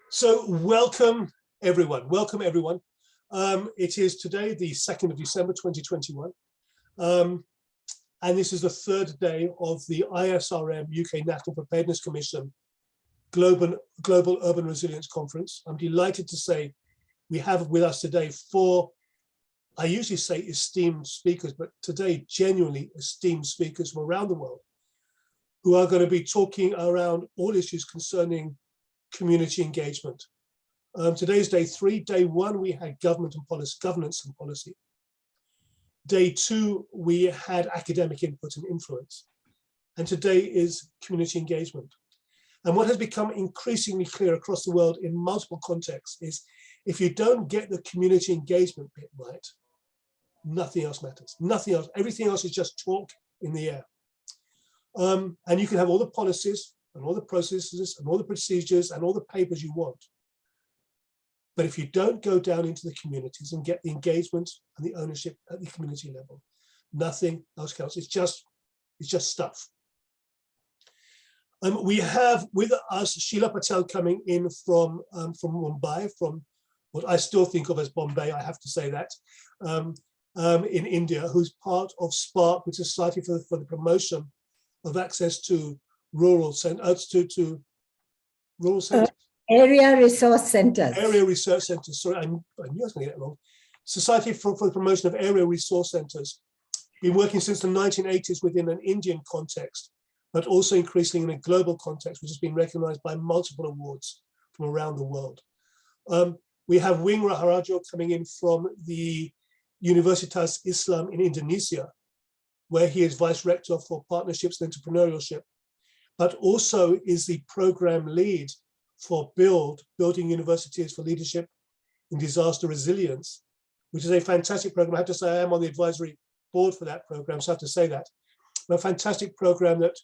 So welcome everyone. It is today the 2nd of December 2021. And this is the third day of the ISRM UK National Preparedness Commission Global Urban Resilience Conference. I'm delighted to say we have with us today four, I usually say esteemed speakers, but today genuinely esteemed speakers from around the world who are going to be talking around all issues concerning community engagement. Today's day 3. Day 1, we had governance and policy. Day 2, we had academic input and influence. And today is community engagement. And what has become increasingly clear across the world in multiple contexts is if you don't get the community engagement bit right, nothing else matters. Nothing else. Everything else is just talk in the air. And you can have all the policies and all the processes and all the procedures and all the papers you want. But if you don't go down into the communities and get the engagement and the ownership at the community level, nothing else counts. It's just stuff. We have with us Sheila Patel coming in from Mumbai, from what I still think of as Bombay, I have to say that, in India, who's part of SPARK, which is Society for the Promotion of Access to Rural Centers, rural centers. Area resource centers. Area research centers. Sorry, I knew I was going to get it wrong. Society for the Promotion of Area Resource Centers. Been working since the 1980s within an Indian context, but also increasingly in a global context, which has been recognized by multiple awards from around the world. We have Wiryono Raharjo coming in from the Universitas Islam in Indonesia, where he is Vice Rector for Partnerships and Entrepreneurship, but also is the program lead for Building Universities for Leadership in Disaster Resilience, which is a fantastic program. I have to say I am on the advisory board for that program, so I have to say that. A fantastic program that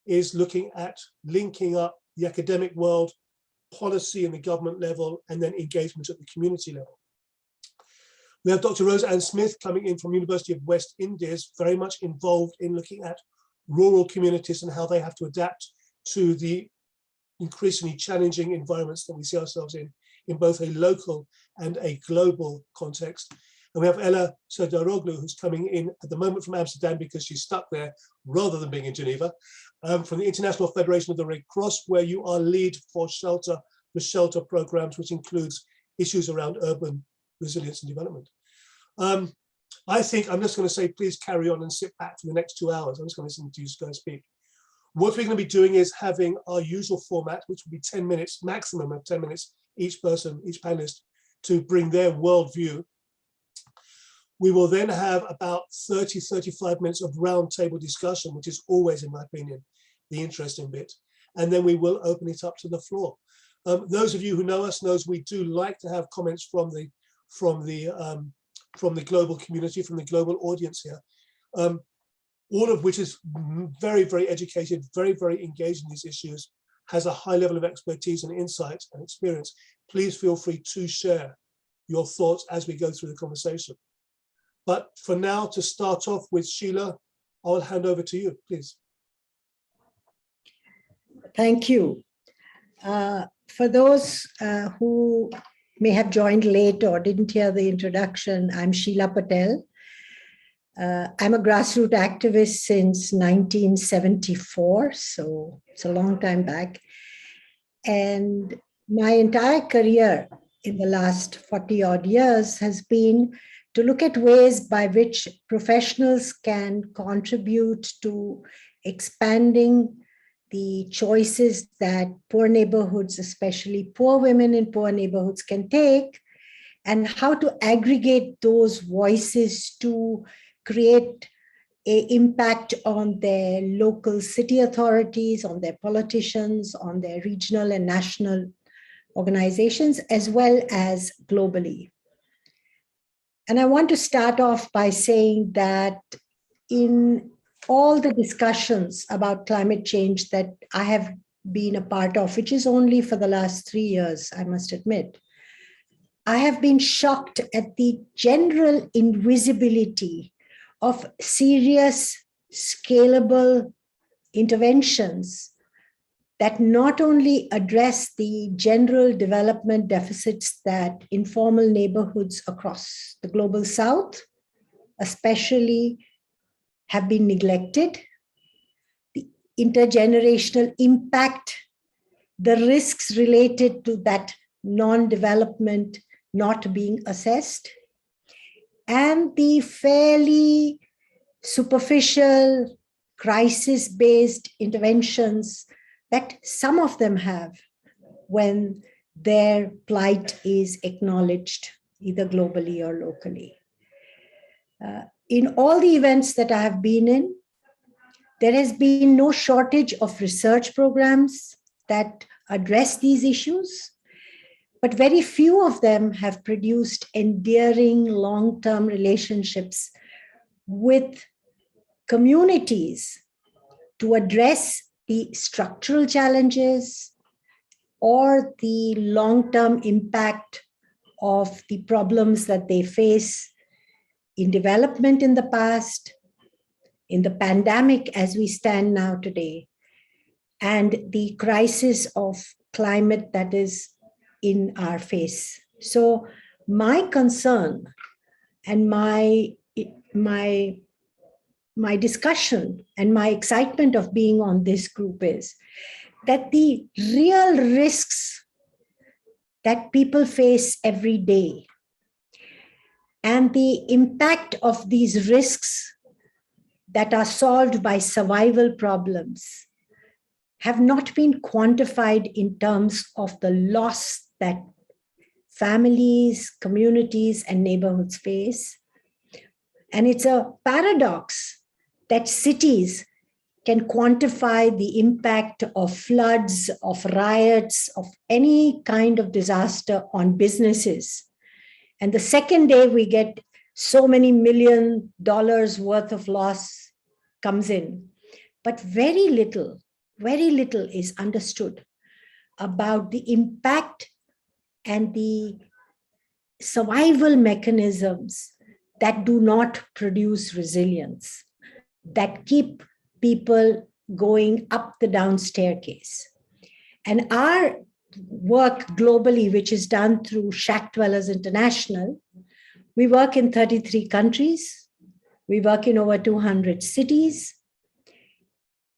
is looking at linking up the academic world, policy in the government level, and then engagement at the community level. We have Dr. Rose Ann Smith coming in from University of West Indies, very much involved in looking at rural communities and how they have to adapt to the increasingly challenging environments that we see ourselves in both a local and a global context. And we have Ella Serdaroglu, who's coming in at the moment from Amsterdam because she's stuck there rather than being in Geneva, from the International Federation of the Red Cross, where you are lead for shelter programs, which includes issues around urban resilience and development. I think I'm just going to say, please carry on and sit back for the next 2 hours. I'm just going to listen to you guys speak. What we're going to be doing is having our usual format, which will be 10 minutes, maximum of 10 minutes, each person, each panelist, to bring their worldview. We will then have about 35 minutes of roundtable discussion, which is always, in my opinion, the interesting bit. And then we will open it up to the floor. Those of you who know us knows we do like to have comments from the global community, from the global audience here. All of which is very, very educated, very, very engaged in these issues, has a high level of expertise and insight and experience. Please feel free to share your thoughts as we go through the conversation. But for now, to start off with Sheila, I'll hand over to you, please. Thank you. For those who may have joined late or didn't hear the introduction, I'm Sheila Patel. I'm a grassroots activist since 1974, so it's a long time back. And my entire career in the last 40 odd years has been to look at ways by which professionals can contribute to expanding the choices that poor neighborhoods, especially poor women in poor neighborhoods, can take, and how to aggregate those voices to create an impact on their local city authorities, on their politicians, on their regional and national organizations, as well as globally. And I want to start off by saying that in all the discussions about climate change that I have been a part of, which is only for the last 3 years, I must admit, I have been shocked at the general invisibility of serious, scalable interventions that not only address the general development deficits that informal neighborhoods across the global south, especially, have been neglected, the intergenerational impact, the risks related to that non-development not being assessed, and the fairly superficial crisis-based interventions that some of them have when their plight is acknowledged either globally or locally. In all the events that I have been in, there has been no shortage of research programs that address these issues, but very few of them have produced endearing long-term relationships with communities to address the structural challenges or the long-term impact of the problems that they face in development in the past, in the pandemic as we stand now today, and the crisis of climate that is in our face. So my concern and my discussion and my excitement of being on this group is that the real risks that people face every day and the impact of these risks that are solved by survival problems have not been quantified in terms of the loss that families, communities, and neighborhoods face. And it's a paradox that cities can quantify the impact of floods, of riots, of any kind of disaster on businesses. And the second day we get so many $1 million worth of loss comes in. But very little is understood about the impact and the survival mechanisms that do not produce resilience, that keep people going up the down staircase. And our work globally, which is done through Shack Dwellers International, we work in 33 countries, we work in over 200 cities.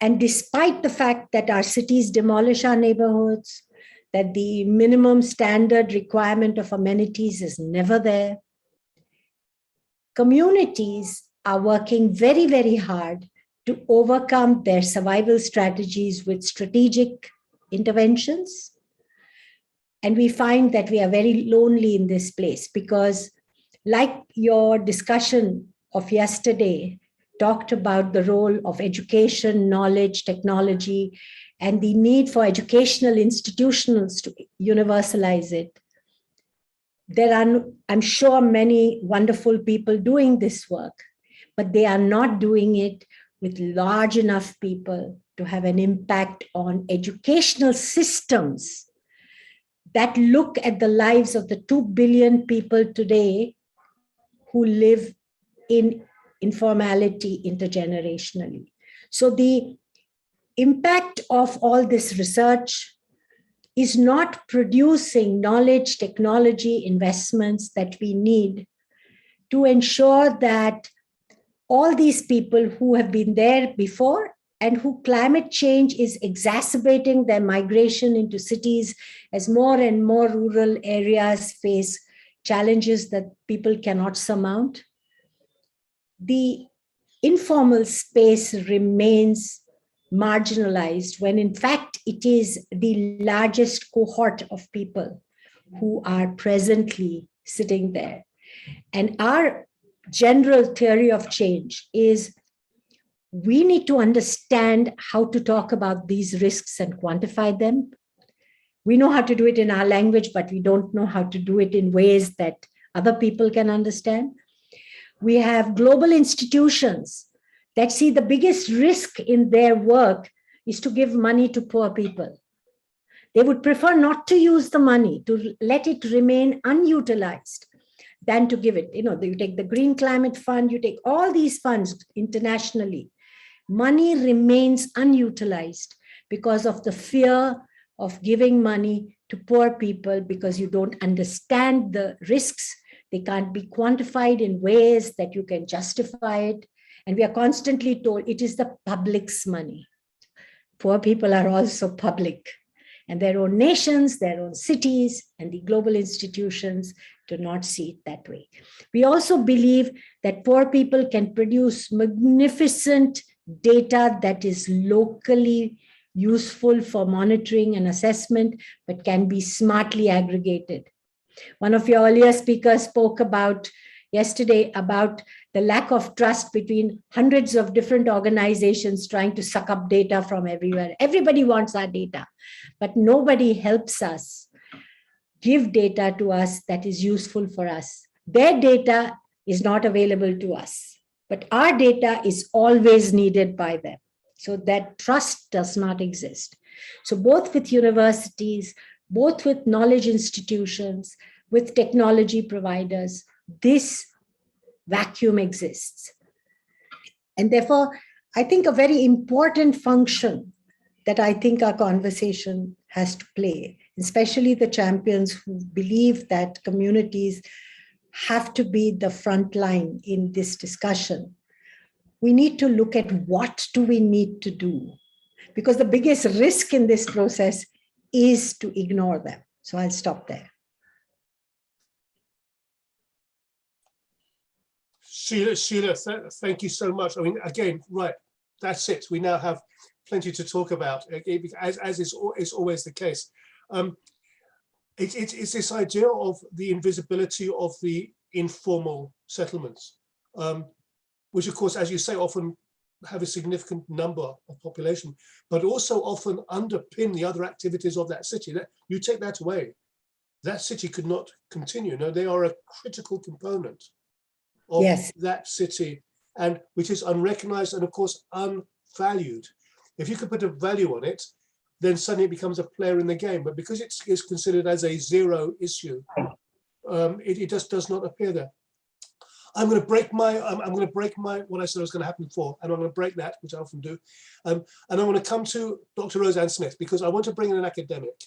And despite the fact that our cities demolish our neighborhoods, that the minimum standard requirement of amenities is never there, communities are working very, very hard to overcome their survival strategies with strategic interventions. And we find that we are very lonely in this place because, like your discussion of yesterday talked about the role of education, knowledge, technology, and the need for educational institutions to universalize it. There are, I'm sure, many wonderful people doing this work, but they are not doing it with large enough people to have an impact on educational systems that look at the lives of the 2 billion people today who live in informality intergenerationally. So the impact of all this research is not producing knowledge, technology, investments that we need to ensure that all these people who have been there before and who climate change is exacerbating their migration into cities as more and more rural areas face challenges that people cannot surmount. The informal space remains marginalized when in fact it is the largest cohort of people who are presently sitting there. And our general theory of change is we need to understand how to talk about these risks and quantify them. We know how to do it in our language, but we don't know how to do it in ways that other people can understand. We have global institutions that see the biggest risk in their work is to give money to poor people. They would prefer not to use the money, to let it remain unutilized, than to give it. You know, you take the Green Climate Fund, you take all these funds internationally. Money remains unutilized because of the fear of giving money to poor people, because you don't understand the risks. They can't be quantified in ways that you can justify it. And we are constantly told it is the public's money. Poor people are also public, and their own nations, their own cities, and the global institutions do not see it that way. We also believe that poor people can produce magnificent data that is locally useful for monitoring and assessment, but can be smartly aggregated. One of your earlier speakers spoke about yesterday about the lack of trust between hundreds of different organizations trying to suck up data from everywhere. Everybody wants our data, but nobody helps us give data to us that is useful for us. Their data is not available to us, but our data is always needed by them. So that trust does not exist. So both with universities, both with knowledge institutions, with technology providers, this vacuum exists. And therefore, I think a very important function that I think our conversation has to play, especially the champions who believe that communities have to be the front line in this discussion. We need to look at what do we need to do, because the biggest risk in this process is to ignore them. So I'll stop there. Sheila, thank you so much. I mean, again, right, that's it. We now have plenty to talk about, as is always the case. It's this idea of the invisibility of the informal settlements, which, of course, as you say, often have a significant number of population, but also often underpin the other activities of that city. That you take that away, that city could not continue. No, they are a critical component of that city, and which is unrecognized and, of course, unvalued. If you could put a value on it, then suddenly it becomes a player in the game. But because it is considered as a zero issue, it just does not appear there. I'm going to break my what I said was going to happen before, and I'm going to break that, which I often do. And I want to come to Dr. Roseanne Smith, because I want to bring in an academic,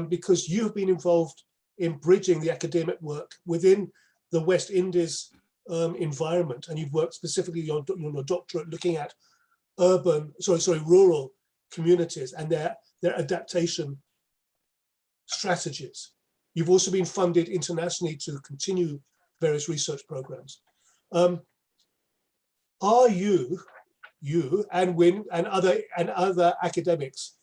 because you've been involved in bridging the academic work within the West Indies environment, and you've worked specifically on your doctorate looking at rural communities and their adaptation strategies. You've also been funded internationally to continue various research programs. Are you and Win and other academics,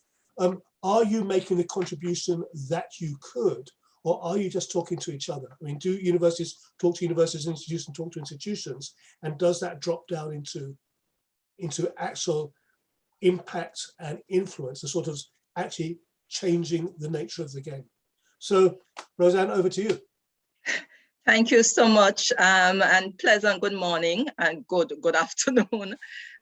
are you making the contribution that you could, or are you just talking to each other? I mean, do universities talk to universities, institutions talk to institutions, and does that drop down into actual impact and influence, the sort of actually changing the nature of the game? So, Roseanne, over to you. Thank you so much, and pleasant good morning and good afternoon.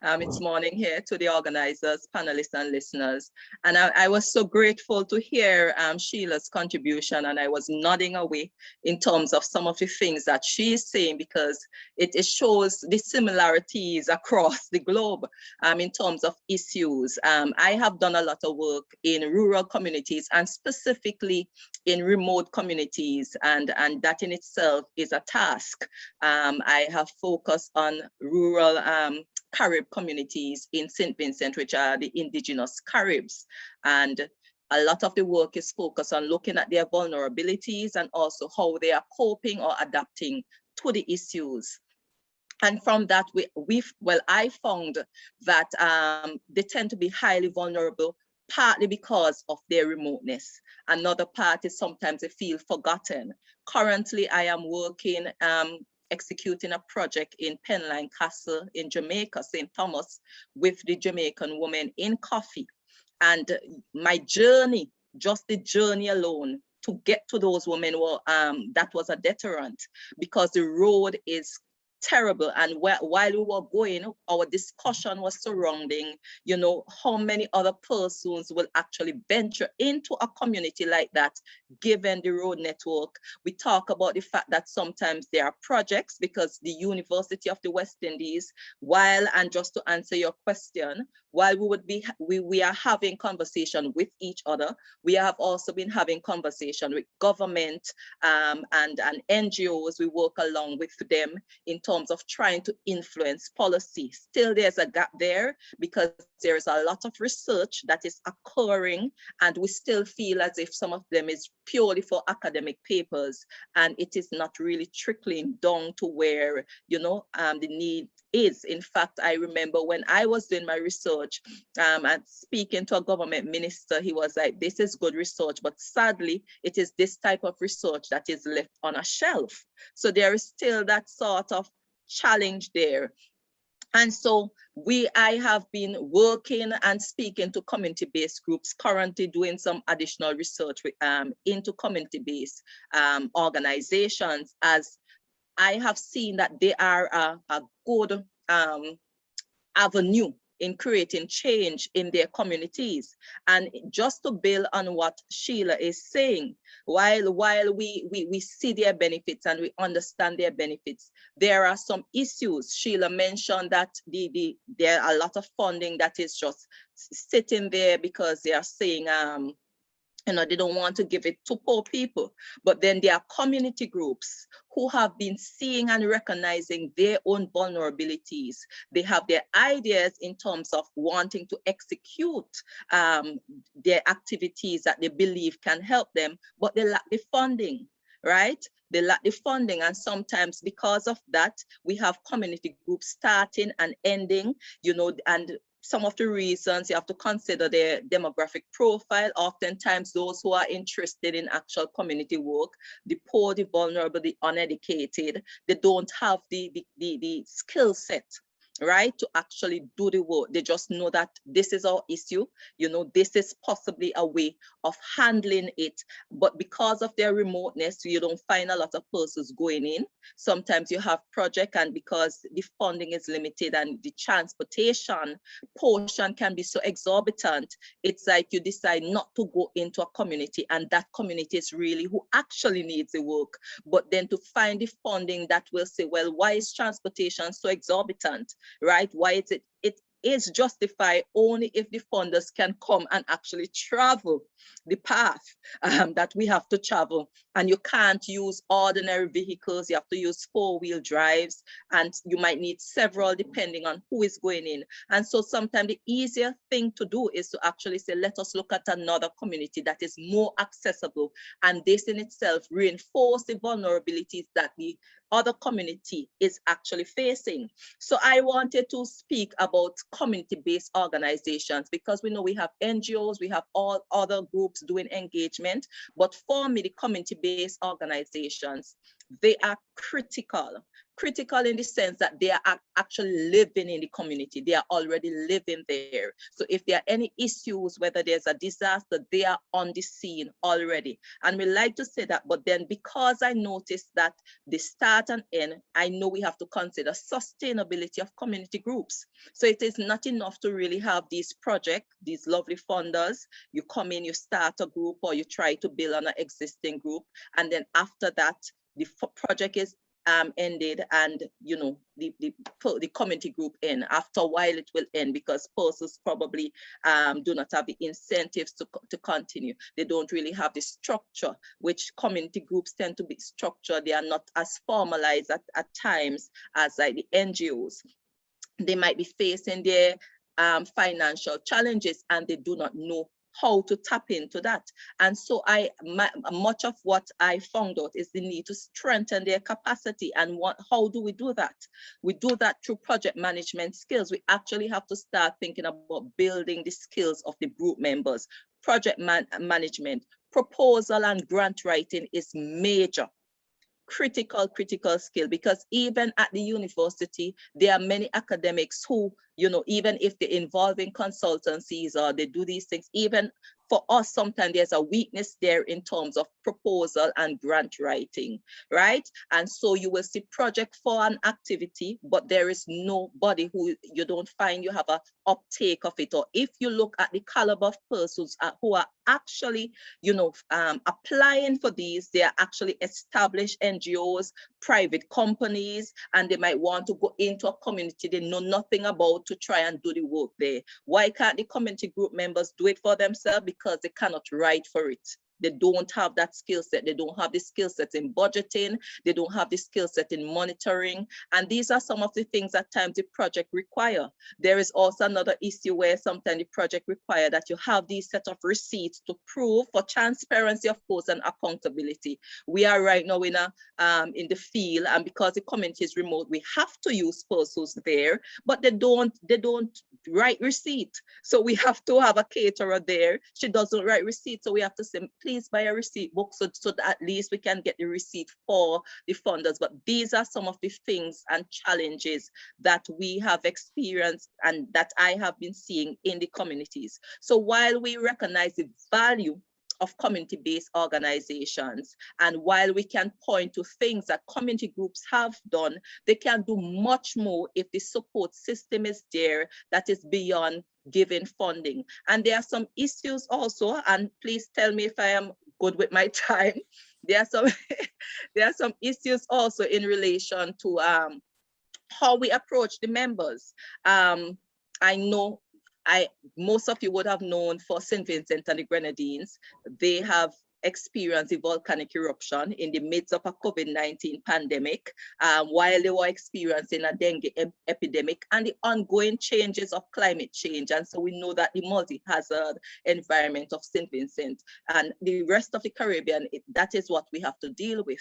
It's morning here to the organizers, panelists, and listeners. And I was so grateful to hear Sheila's contribution, and I was nodding away in terms of some of the things that she's saying, because it shows the similarities across the globe in terms of issues. I have done a lot of work in rural communities, and specifically in remote communities, and that in itself is a task. I have focused on rural Carib communities in St. Vincent, which are the indigenous Caribs. And a lot of the work is focused on looking at their vulnerabilities and also how they are coping or adapting to the issues. And from that, I found that they tend to be highly vulnerable, partly because of their remoteness. Another part is sometimes they feel forgotten. Currently, I am working, executing a project in Penline Castle in Jamaica, St. Thomas, with the Jamaican women in coffee. And my journey, just the journey alone to get to those women, that was a deterrent, because the road is terrible. And while we were going, our discussion was surrounding, you know, how many other persons will actually venture into a community like that, given the road network. We talk about the fact that sometimes there are projects, because the University of the West Indies, and just to answer your question, while we are having conversation with each other, we have also been having conversation with government and NGOs. We work along with them in terms of trying to influence policy. Still, there's a gap there because there is a lot of research that is occurring, and we still feel as if some of them is purely for academic papers, and it is not really trickling down to where, you know, the need is. In fact, I remember when I was doing my research and speaking to a government minister, he was like, this is good research, but sadly, it is this type of research that is left on a shelf. So there is still that sort of challenge there. And so I have been working and speaking to community-based groups, currently doing some additional research into community-based organizations, as I have seen that they are a good avenue in creating change in their communities. And just to build on what Sheila is saying, while we see their benefits and we understand their benefits, there are some issues. Sheila mentioned that there are a lot of funding that is just sitting there because they are saying, you know, they don't want to give it to poor people. But then there are community groups who have been seeing and recognizing their own vulnerabilities. They have their ideas in terms of wanting to execute their activities that they believe can help them, but they lack the funding, right? They lack the funding, and sometimes because of that, we have community groups starting and ending, you know, and some of the reasons you have to consider their demographic profile. Oftentimes those who are interested in actual community work, the poor, the vulnerable, the uneducated, they don't have the skill set, right, to actually do the work. They just know that this is our issue, you know, this is possibly a way of handling it. But because of their remoteness, you don't find a lot of persons going in. Sometimes you have project, and because the funding is limited and the transportation portion can be so exorbitant, it's like you decide not to go into a community, and that community is really who actually needs the work. But then to find the funding that will say, well, why is transportation so exorbitant? Right? Why is it is justified only if the funders can come and actually travel the path that we have to travel. And you can't use ordinary vehicles, you have to use four-wheel drives, and you might need several depending on who is going in. And so sometimes the easier thing to do is to actually say, let us look at another community that is more accessible. And this in itself reinforces the vulnerabilities that the other community is actually facing. So I wanted to speak about community-based organizations, because we know we have NGOs, we have all other groups doing engagement, but for me, the community-based organizations, they are critical in the sense that they are actually living in the community. They are already living there. So if there are any issues, whether there's a disaster, they are on the scene already. And we like to say that, but then because I noticed that the start and end, I know we have to consider sustainability of community groups. So it is not enough to really have these projects, these lovely funders. You come in, you start a group, or you try to build on an existing group. And then after that, the project is ended, and you know the community group end. After a while it will end because persons probably do not have the incentives to continue. They don't really have the structure, which community groups tend to be structured. They are not as formalized at times as like the NGOs. They might be facing their financial challenges, and they do not know how to tap into that. And so much of what I found out is the need to strengthen their capacity. And how do we do that? We do that through project management skills. We actually have to start thinking about building the skills of the group members. Project management, proposal and grant writing is major. Critical skill, because even at the university, there are many academics who, you know, even if they're involved in consultancies or they do these things, even for us, sometimes there's a weakness there in terms of proposal and grant writing, right? And so you will see project for an activity, but there is nobody who you don't find you have a uptake of it. Or if you look at the caliber of persons who are actually, applying for these, they are actually established NGOs, private companies, and they might want to go into a community they know nothing about to try and do the work there. Why can't the community group members do it for themselves? Because they cannot write for it. They don't have that skill set. They don't have the skill set in budgeting. They don't have the skill set in monitoring. And these are some of the things at times the project require. There is also another issue where sometimes the project require that you have these set of receipts to prove for transparency, of course, and accountability. We are right now in the field, and because the community is remote, we have to use persons there, but they don't write receipt. So we have to have a caterer there. She doesn't write receipt, so we have to say, please buy a receipt book so that at least we can get the receipt for the funders. But these are some of the things and challenges that we have experienced and that I have been seeing in the communities. So while we recognize the value of community-based organizations, and while we can point to things that community groups have done, they can do much more if the support system is there that is beyond giving funding. And there are some issues also, and please tell me if I am good with my time. There are some issues also in relation to how we approach the members. I know most of you would have known for St. Vincent and the Grenadines, they have experienced a volcanic eruption in the midst of a COVID-19 pandemic, while they were experiencing a dengue epidemic and the ongoing changes of climate change. And so we know that the multi-hazard environment of St. Vincent and the rest of the Caribbean, that is what we have to deal with.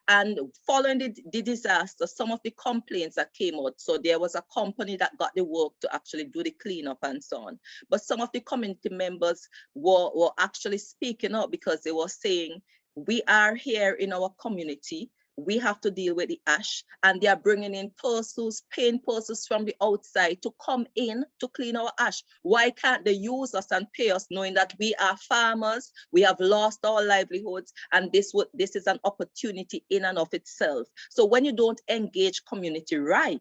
And following the disaster, some of the complaints that came out, so there was a company that got the work to actually do the cleanup and so on. But some of the community members were actually speaking up because they were saying, we are here in our community, we have to deal with the ash, and they are bringing in persons, paying persons from the outside to come in to clean our ash. Why can't they use us and pay us, knowing that we are farmers, we have lost our livelihoods, and this is an opportunity in and of itself. So when you don't engage community right,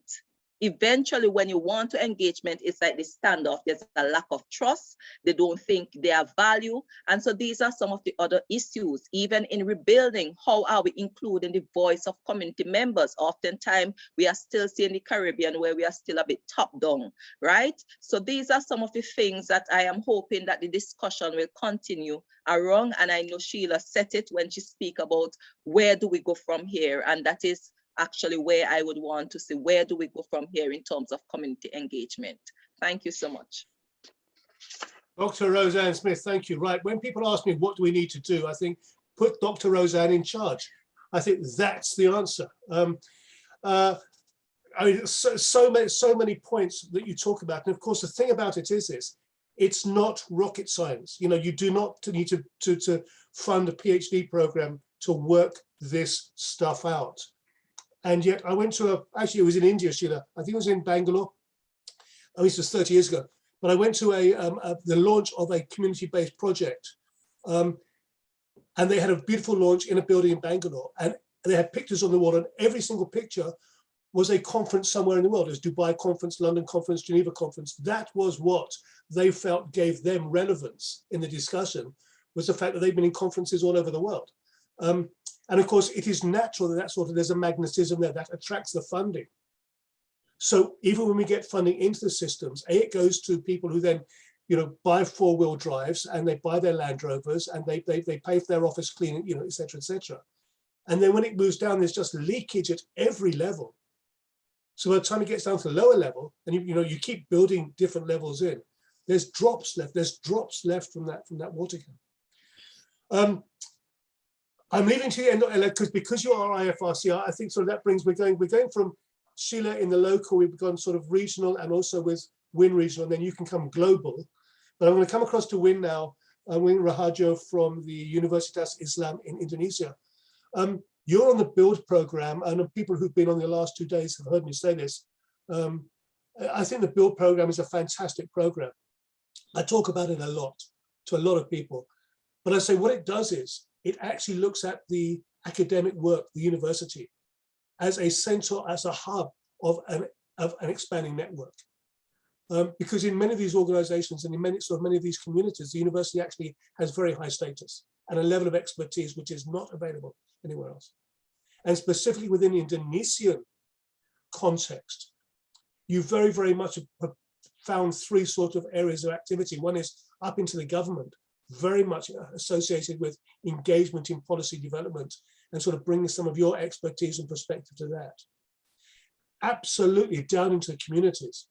eventually, when you want to engagement, it's like the standoff. There's a lack of trust. They don't think they have value. And so these are some of the other issues. Even in rebuilding, how are we including the voice of community members? Oftentimes, we are still seeing the Caribbean where we are still a bit top down, right? So these are some of the things that I am hoping that the discussion will continue around. And I know Sheila said it when she speak about where do we go from here? And that is actually where I would want to see, where do we go from here in terms of community engagement? Thank you so much. Dr. Roseanne Smith, thank you. Right, when people ask me what do we need to do, I think put Dr. Roseanne in charge. I think that's the answer. I mean, so many points that you talk about, and of course the thing about it is this: it's not rocket science. You know, you do not need to fund a PhD program to work this stuff out. And yet I went to actually it was in India, Sheila. I think it was in Bangalore. Oh, this was 30 years ago. But I went to the launch of a community-based project. And they had a beautiful launch in a building in Bangalore. And they had pictures on the wall, and every single picture was a conference somewhere in the world. It was Dubai conference, London conference, Geneva conference. That was what they felt gave them relevance in the discussion, was the fact that they've been in conferences all over the world. And of course, it is natural that there's a magnetism there that attracts the funding. So even when we get funding into the systems, it goes to people who then, buy 4-wheel drives, and they buy their Land Rovers, and they pay for their office cleaning, et cetera, et cetera. And then when it moves down, there's just leakage at every level. So by the time it gets down to the lower level, and you keep building different levels in, there's drops left. There's drops left from that water can. I'm leaving to the end, Ella, because you are IFRCR. I think sort of that brings, we're going from Sheila in the local, we've gone sort of regional, and also with Win regional, and then you can come global. But I'm going to come across to Win now, Wiryono Raharjo from the Universitas Islam in Indonesia. You're on the Build program, and people who've been on the last 2 days have heard me say this. I think the Build program is a fantastic program. I talk about it a lot. to a lot of people. But I say what it does is it actually looks at the academic work, the university, as a center, as a hub of an expanding network. Because in many of these organizations and in many of these communities, the university actually has very high status and a level of expertise which is not available anywhere else. And specifically within the Indonesian context, you very, very much have found three sort of areas of activity. One is up into the government, very much associated with engagement in policy development and sort of bringing some of your expertise and perspective to that. Absolutely down into the communities,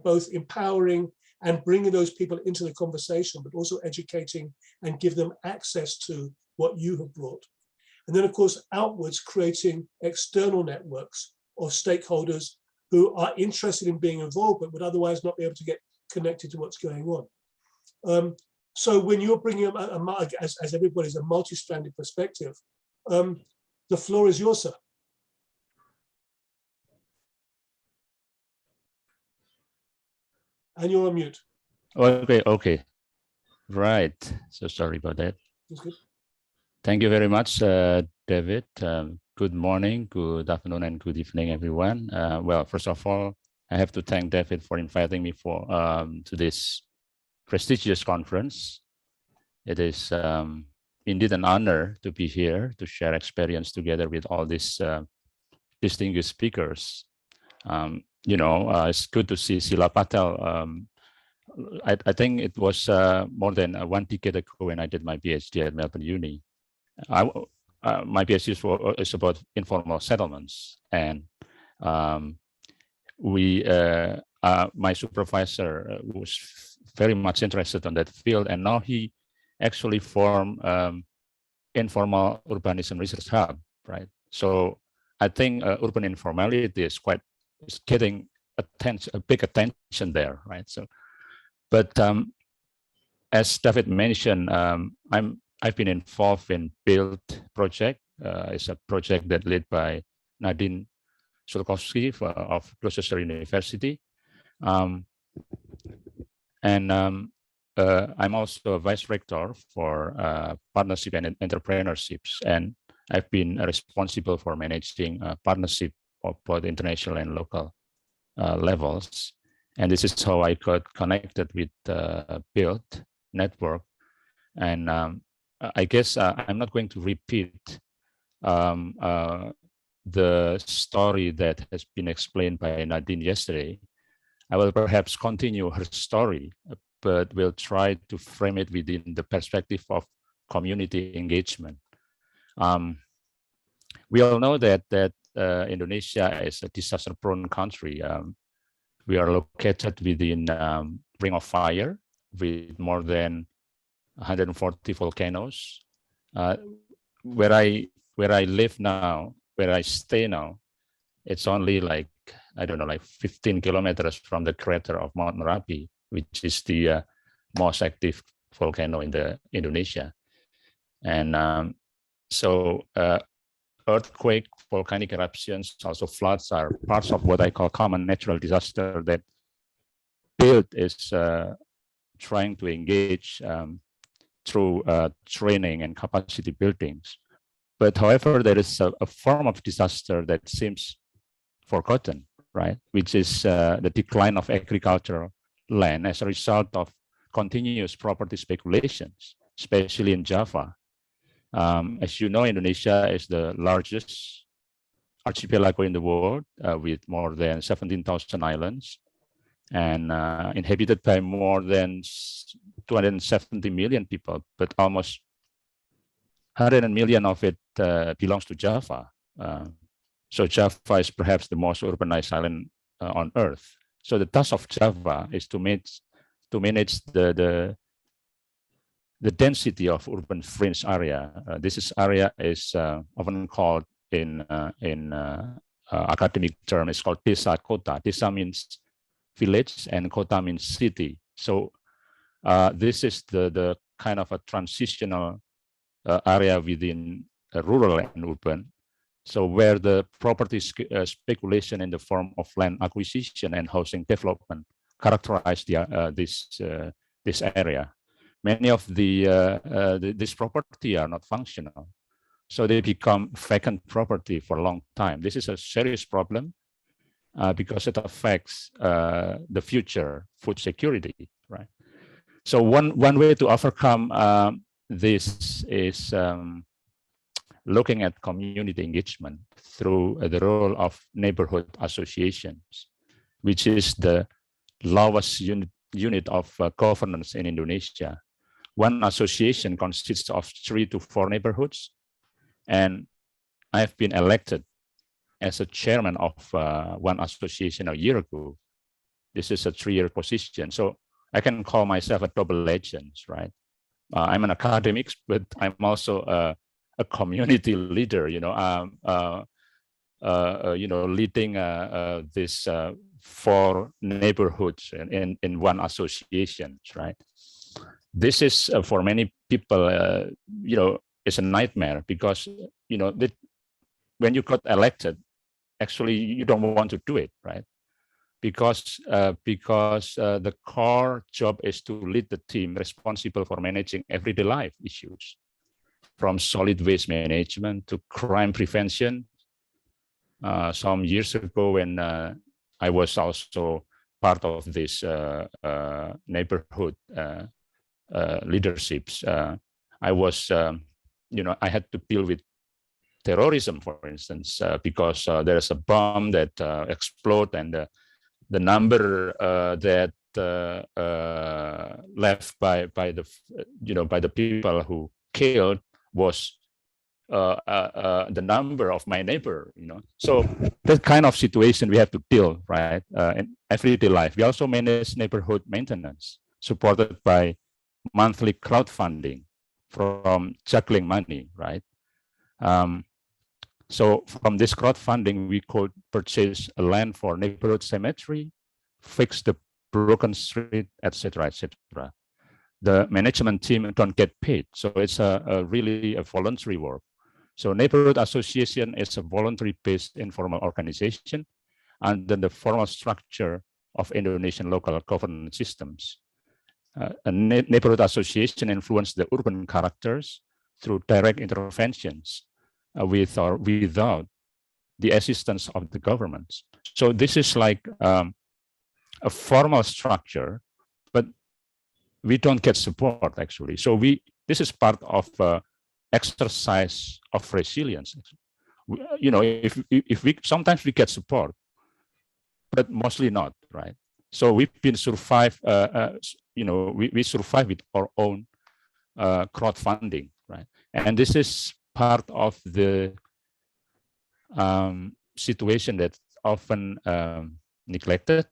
both empowering and bringing those people into the conversation, but also educating and give them access to what you have brought. And then of course, outwards, creating external networks of stakeholders who are interested in being involved, but would otherwise not be able to get connected to what's going on. So when you're bringing up, as everybody's, a multi-stranded perspective, the floor is yours, sir. And you're on mute. Okay. Right. So sorry about that. Thank you very much, David. Good morning, good afternoon, and good evening, everyone. Well, first of all, I have to thank David for inviting me to this prestigious conference. It is indeed an honor to be here to share experience together with all these distinguished speakers. It's good to see Sheila Patel. I think it was more than 1 decade ago when I did my PhD at Melbourne Uni. My PhD is about informal settlements, and my supervisor was very much interested in that field, and now he actually formed informal urbanism research hub, right? So I think urban informality is getting a big attention there, right? So, but as David mentioned, I've been involved in BUILD project. It's a project that led by Nadine Sulkowski of Gloucester University. I'm also a vice rector for Partnership and Entrepreneurships, and I've been responsible for managing partnership of both international and local levels. And this is how I got connected with the BUILD network. And I guess I'm not going to repeat the story that has been explained by Nadine yesterday. I will perhaps continue her story, but we'll try to frame it within the perspective of community engagement. We all know that Indonesia is a disaster-prone country. We are located within Ring of Fire with more than 140 volcanoes. Where I live now, where I stay now, it's only like 15 kilometers from the crater of Mount Merapi, which is the most active volcano in Indonesia. And so earthquake, volcanic eruptions, also floods are parts of what I call common natural disaster that BUILD is trying to engage through training and capacity buildings. But however, there is a form of disaster that seems forgotten, right? Which is the decline of agricultural land as a result of continuous property speculations, especially in Java. As you know, Indonesia is the largest archipelago in the world with more than 17,000 islands and inhabited by more than 270 million people, but almost 100 million of it belongs to Java. So Java is perhaps the most urbanized island on Earth. So the task of Java is to manage the density of urban fringe area. This area is often called in academic term, it's called desa kota. Desa means village and kota means city. So this is the kind of a transitional area within rural and urban. So where the property speculation in the form of land acquisition and housing development characterize this area. many of this property are not functional. So they become vacant property for a long time. This is a serious problem because it affects the future food security, right? So one way to overcome this is looking at community engagement through the role of neighborhood associations, which is the lowest unit of governance in Indonesia. One association consists of 3 to 4 neighborhoods, and I've been elected as a chairman of one association a year ago. This is a 3-year position, so I can call myself a double legend, right? I'm an academic, but I'm also a community leader. Leading this 4 neighborhoods in one association, right? This is for many people, it's a nightmare because when you got elected, actually you don't want to do it, right? Because the core job is to lead the team responsible for managing everyday life issues, from solid waste management to crime prevention. Some years ago, when I was also part of this neighborhood leaderships, I was, I had to deal with terrorism, for instance, because there's a bomb that exploded, and the number that left by the people who killed was the number of my neighbor. So that kind of situation we have to deal, right, in everyday life. We also manage neighborhood maintenance, supported by monthly crowdfunding from juggling money, right? So from this crowdfunding, we could purchase a land for neighborhood cemetery, fix the broken street, etc., etc. The management team don't get paid, so it's really a voluntary work. So neighborhood association is a voluntary-based informal organization under the formal structure of Indonesian local governance systems. A neighborhood association influences the urban characters through direct interventions with or without the assistance of the government. So this is like a formal structure, but we don't get support actually. So this is part of exercise of resilience. If we sometimes we get support, but mostly not, right? So we've been survive. We survive with our own crowdfunding, right? And this is part of the situation that's often neglected,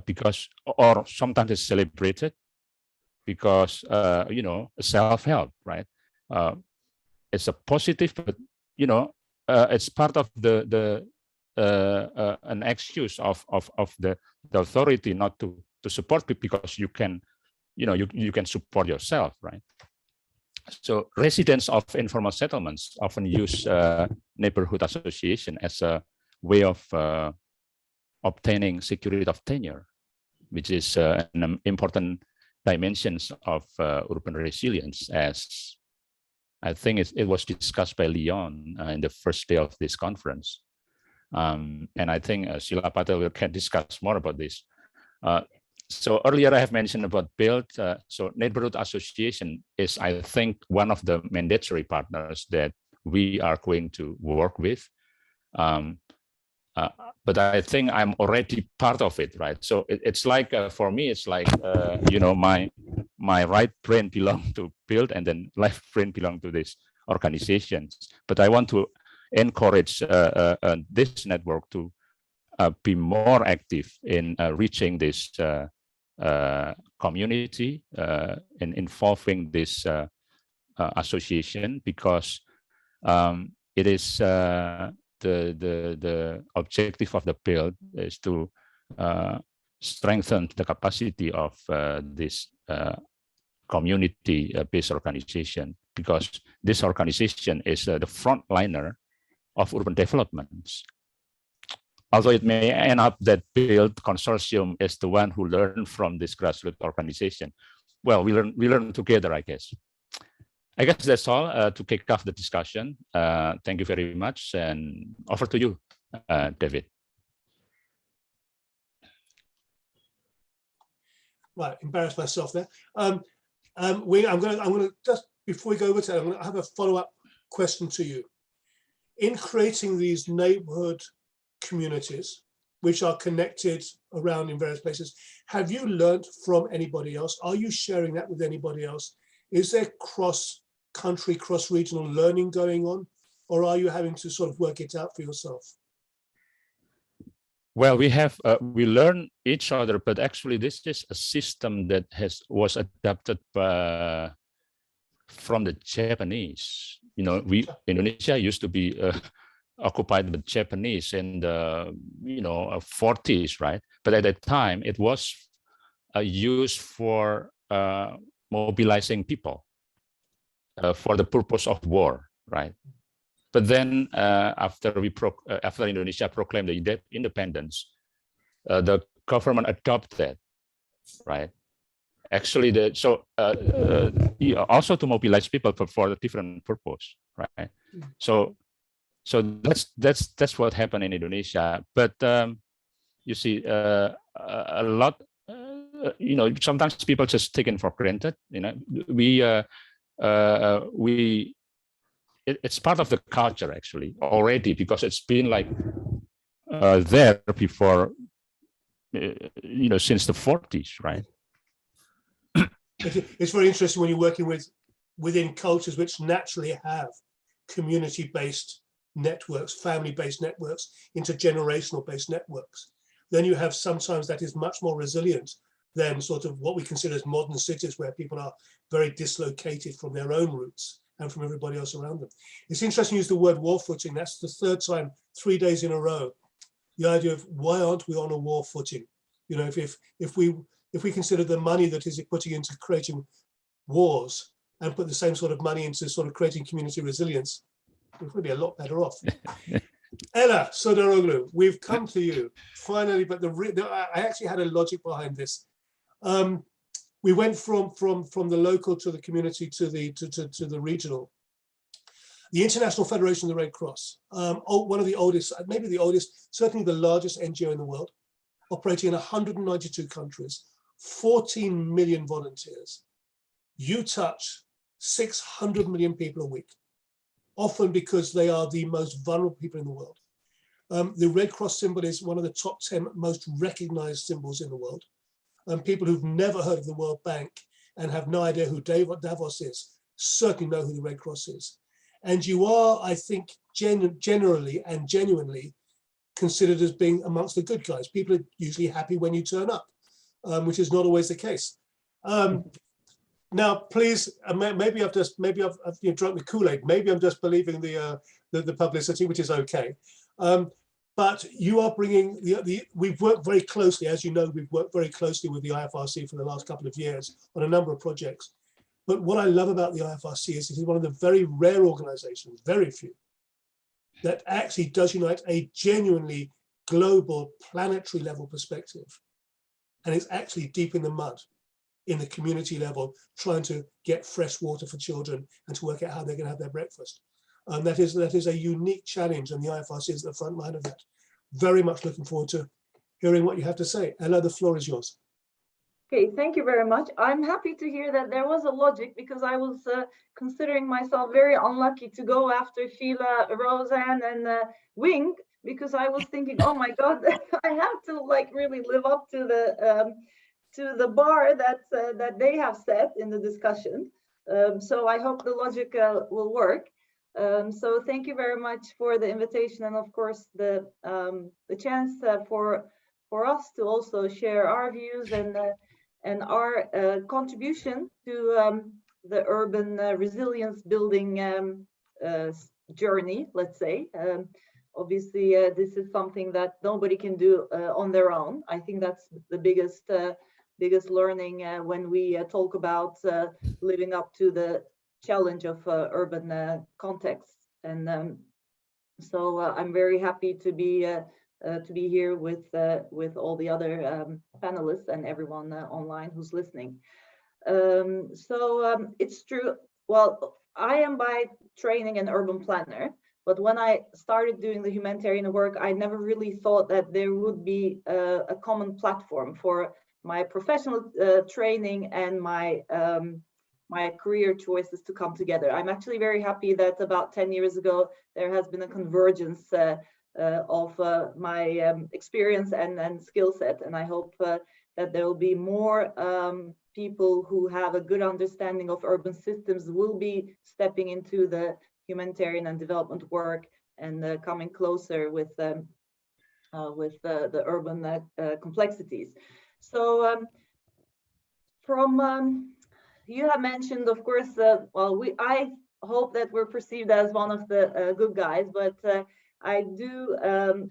because, or sometimes it's celebrated because, self-help, right? It's a positive, but, it's part of an excuse of the authority not to support people because you can support yourself, right? So residents of informal settlements often use neighborhood association as a way of obtaining security of tenure, which is an important dimensions of urban resilience, as I think it was discussed by Leon in the first day of this conference. And I think Sheila Patel can discuss more about this. So earlier I have mentioned about BUILD. So neighborhood association is, I think, one of the mandatory partners that we are going to work with. But I think I'm already part of it, right? So it's like, for me, it's like, my right brain belongs to BUILD and then left brain belongs to these organizations. But I want to encourage this network to be more active in reaching this community and involving this association, because it is the objective of the BUILD is to strengthen the capacity of this community-based organization, because this organization is the frontliner of urban developments. Although it may end up that BUILD consortium is the one who learned from this grassroots organization, well, we learn together, I guess. I guess that's all to kick off the discussion. Thank you very much, and over to you, David. Right, embarrass myself there. I'm going to just before we go over to that, I'm going to have a follow-up question to you. In creating these neighborhood communities, which are connected around in various places, have you learned from anybody else? Are you sharing that with anybody else? Is there cross-country, cross-regional learning going on, or are you having to sort of work it out for yourself? Well, we learn each other, but actually this is a system that was adapted from the Japanese. You know, Indonesia used to be occupied by Japanese in the 40s, right? But at that time, it was used for mobilizing people for the purpose of war, right? But then after Indonesia proclaimed the independence, the government adopted, right? Actually, also to mobilize people for a different purpose, right? So that's what happened in Indonesia. But you see, a lot, sometimes people just taken for granted. It's part of the culture actually already, because it's been like there before, since the 40s, right? It's very interesting when you're working within cultures which naturally have community-based networks, family-based networks, intergenerational-based networks. Then you have sometimes that is much more resilient than sort of what we consider as modern cities, where people are very dislocated from their own roots and from everybody else around them. It's interesting to use the word war footing. That's the third time, 3 days in a row. The idea of why aren't we on a war footing? You know, if we consider the money that is putting into creating wars and put the same sort of money into sort of creating community resilience, we're going to be a lot better off. Ella Soderoglu, we've come to you finally, but I actually had a logic behind this. We went from the local to the community to the regional. The International Federation of the Red Cross, one of the oldest, maybe the oldest, certainly the largest NGO in the world, operating in 192 countries, 14 million volunteers. You touch 600 million people a week, often because they are the most vulnerable people in the world. The Red Cross symbol is one of the top 10 most recognized symbols in the world. People who've never heard of the World Bank and have no idea who Davos is, certainly know who the Red Cross is. And you are, I think, generally and genuinely considered as being amongst the good guys. People are usually happy when you turn up, which is not always the case. Now, please, maybe I've drunk the Kool-Aid. Maybe I'm just believing the publicity, which is okay. But you are bringing we've worked very closely, as you know, we've worked very closely with the IFRC for the last couple of years on a number of projects. But what I love about the IFRC is it is one of the very rare organizations, very few, that actually does unite a genuinely global, planetary level perspective. And it's actually deep in the mud, in the community level, trying to get fresh water for children and to work out how they're going to have their breakfast. That is a unique challenge, and the IFRC is at the front line of that. Very much looking forward to hearing what you have to say. Ella, the floor is yours. Okay, thank you very much. I'm happy to hear that there was a logic, because I was considering myself very unlucky to go after Sheila, Roseanne, and Wing, because I was thinking, oh my God, I have to like really live up to the bar that they have set in the discussion. So I hope the logic will work. So thank you very much for the invitation, and of course the chance for us to also share our views and our contribution to the urban resilience building journey, let's say. Obviously, this is something that nobody can do on their own. I think that's the biggest learning when we talk about living up to the challenge of urban context. And so I'm very happy to be here with all the other panelists and everyone online who's listening. It's true. Well, I am by training an urban planner, but when I started doing the humanitarian work, I never really thought that there would be a common platform for my professional training and my career choices to come together. I'm actually very happy that about 10 years ago, there has been a convergence of my experience and skill set. And I hope that there will be more people who have a good understanding of urban systems will be stepping into the humanitarian and development work and coming closer with the urban complexities. So you have mentioned, of course, I hope that we're perceived as one of the good guys, but I do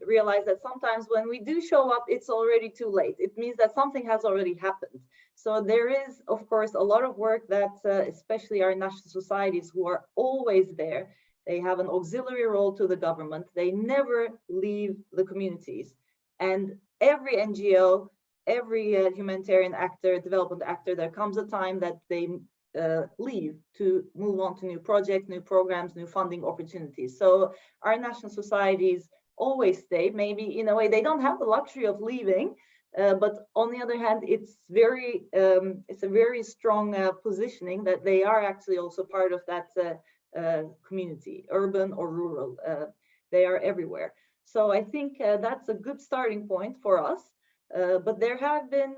realize that sometimes when we do show up, it's already too late. It means that something has already happened. So there is, of course, a lot of work that especially our national societies who are always there. They have an auxiliary role to the government. They never leave the communities. And every NGO, every humanitarian actor, development actor, there comes a time that they leave to move on to new projects, new programs, new funding opportunities. So our national societies always stay. Maybe in a way they don't have the luxury of leaving, but on the other hand, it's a very strong positioning that they are actually also part of that community, urban or rural. They are everywhere. So I think that's a good starting point for us. But there have been,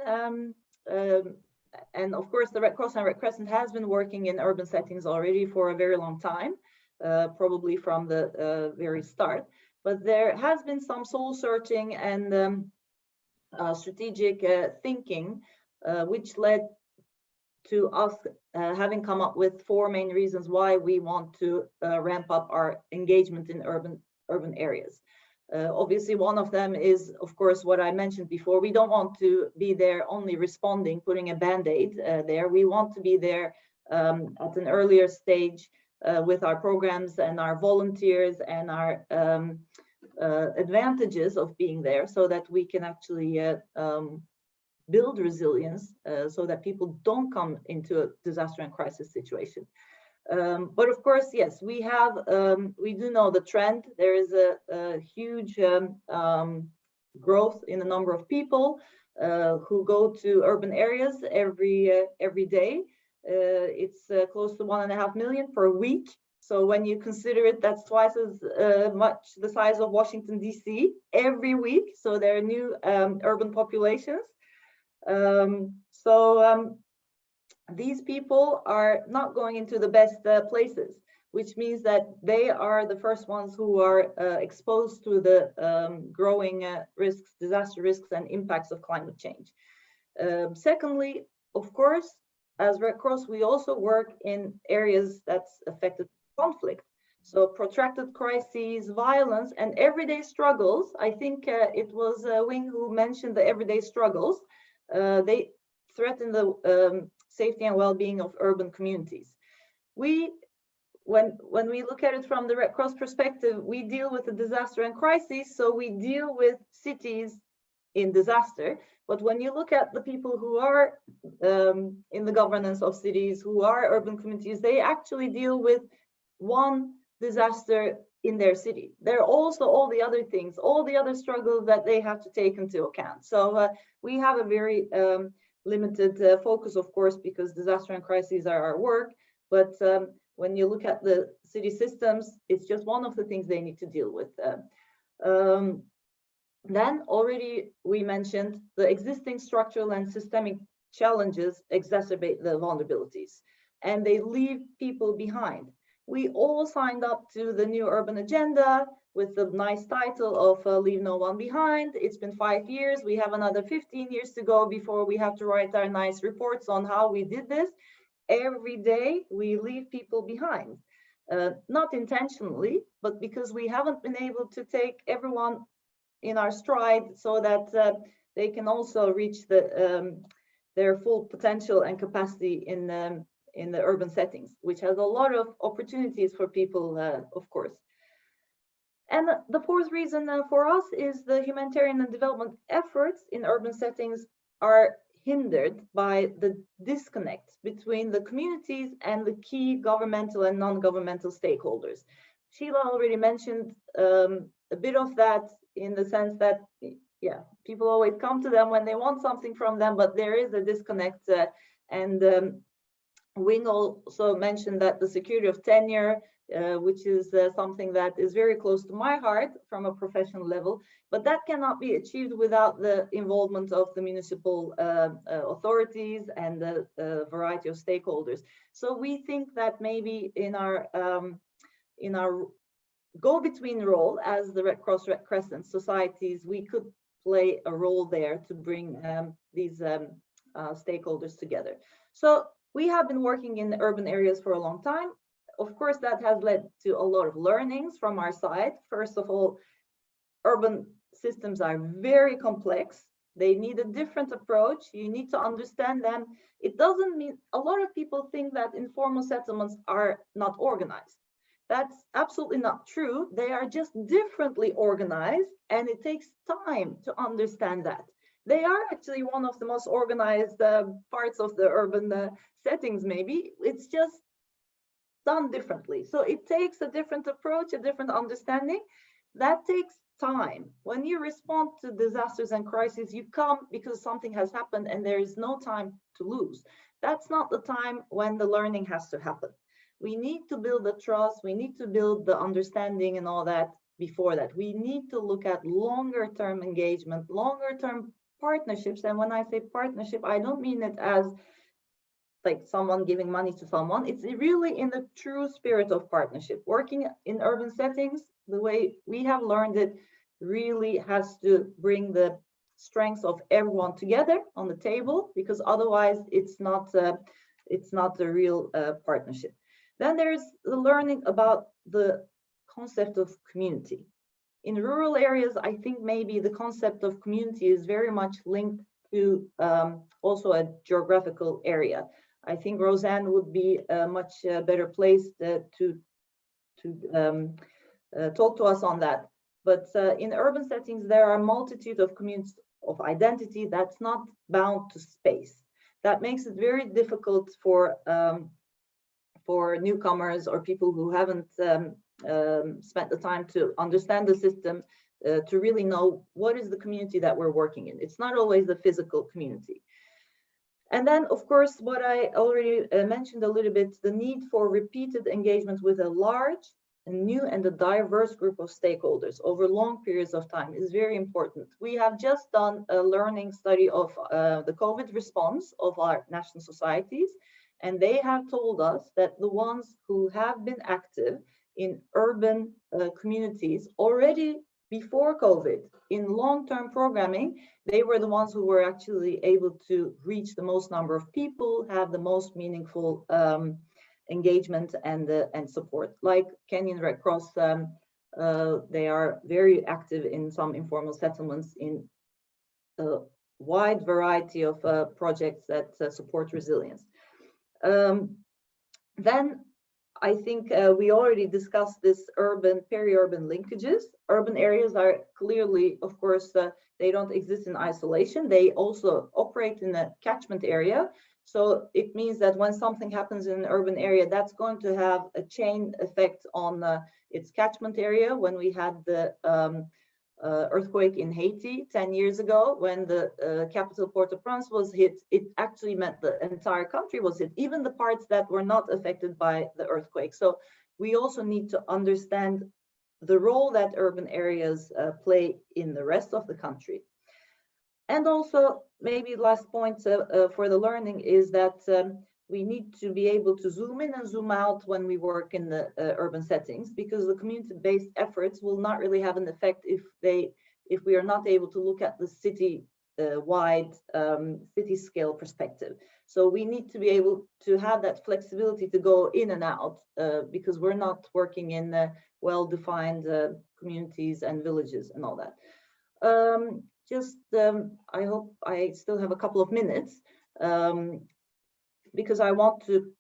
and of course, the Red Cross and Red Crescent has been working in urban settings already for a very long time, probably from the very start. But there has been some soul searching and strategic thinking, which led to us having come up with 4 main reasons why we want to ramp up our engagement in urban areas. Obviously, one of them is, of course, what I mentioned before. We don't want to be there only responding, putting a band-aid there. We want to be there at an earlier stage with our programs and our volunteers and our advantages of being there so that we can actually build resilience so that people don't come into a disaster and crisis situation. But of course, yes, we do know the trend. There is a huge growth in the number of people who go to urban areas every day. It's close to 1.5 million per week. So when you consider it, that's twice as much the size of Washington, D.C. every week. So there are new urban populations. These people are not going into the best places, which means that they are the first ones who are exposed to the growing risks, disaster risks, and impacts of climate change. Secondly, of course, as Red Cross, we also work in areas that's affected by conflict. So protracted crises, violence, and everyday struggles. I think it was Wing who mentioned the everyday struggles. They threaten the safety and well-being of urban communities. When we look at it from the Red Cross perspective, we deal with the disaster and crisis, so we deal with cities in disaster. But when you look at the people who are in the governance of cities, who are urban communities, they actually deal with one disaster in their city. There are also all the other things, all the other struggles that they have to take into account. So we have a very limited focus, of course, because disaster and crises are our work. But when you look at the city systems, it's just one of the things they need to deal with. Then already we mentioned the existing structural and systemic challenges exacerbate the vulnerabilities and they leave people behind. We all signed up to the new urban agenda with the nice title of Leave No One Behind. It's been 5 years. We have another 15 years to go before we have to write our nice reports on how we did this. Every day we leave people behind, not intentionally, but because we haven't been able to take everyone in our stride so that they can also reach their full potential and capacity in the urban settings, which has a lot of opportunities for people, of course. And the fourth reason for us is the humanitarian and development efforts in urban settings are hindered by the disconnect between the communities and the key governmental and non-governmental stakeholders. Sheila already mentioned a bit of that, in the sense that, yeah, people always come to them when they want something from them, but there is a disconnect. Wing also mentioned that the security of tenure, which is something that is very close to my heart from a professional level, but that cannot be achieved without the involvement of the municipal authorities and the variety of stakeholders. So we think that maybe in our go-between role as the Red Cross, Red Crescent societies, we could play a role there to bring these stakeholders together. So we have been working in the urban areas for a long time. Of course, that has led to a lot of learnings from our side. First of all, urban systems are very complex. They need a different approach. You need to understand them. It doesn't mean, a lot of people think that informal settlements are not organized. That's absolutely not true. They are just differently organized, and it takes time to understand that. They are actually one of the most organized parts of the urban settings, maybe. It's just done differently. So it takes a different approach, a different understanding. That takes time. When you respond to disasters and crises, you come because something has happened and there is no time to lose. That's not the time when the learning has to happen. We need to build the trust, we need to build the understanding and all that before that. We need to look at longer term engagement, longer term partnerships. And when I say partnership, I don't mean it as like someone giving money to someone. It's really in the true spirit of partnership. Working in urban settings, the way we have learned it, really has to bring the strengths of everyone together on the table, because otherwise it's not a real partnership. Then there's the learning about the concept of community. In rural areas, I think maybe the concept of community is very much linked to also a geographical area. I think Roseanne would be much better placed to talk to us on that. But in urban settings, there are a multitude of communities of identity that's not bound to space. That makes it very difficult for newcomers or people who haven't spent the time to understand the system to really know what is the community that we're working in. It's not always the physical community. And then, of course, what I already mentioned a little bit, the need for repeated engagement with a large and new and a diverse group of stakeholders over long periods of time is very important. We have just done a learning study of the COVID response of our national societies, and they have told us that the ones who have been active in urban communities already before COVID in long-term programming, they were the ones who were actually able to reach the most number of people, have the most meaningful engagement and support. Like Kenyan Red Cross, they are very active in some informal settlements in a wide variety of projects that support resilience. Then I think we already discussed this urban, peri-urban linkages. Urban areas are clearly, of course, they don't exist in isolation. They also operate in a catchment area. So it means that when something happens in an urban area, that's going to have a chain effect on its catchment area. When we had the earthquake in Haiti 10 years ago, when the capital Port-au-Prince was hit, it actually meant the entire country was hit, even the parts that were not affected by the earthquake. So we also need to understand the role that urban areas play in the rest of the country. And also, maybe last point for the learning is that we need to be able to zoom in and zoom out when we work in the urban settings, because the community-based efforts will not really have an effect if we are not able to look at the city-wide, city-scale perspective. So we need to be able to have that flexibility to go in and out, because we're not working in well-defined communities and villages and all that. I hope I still have a couple of minutes, because I want to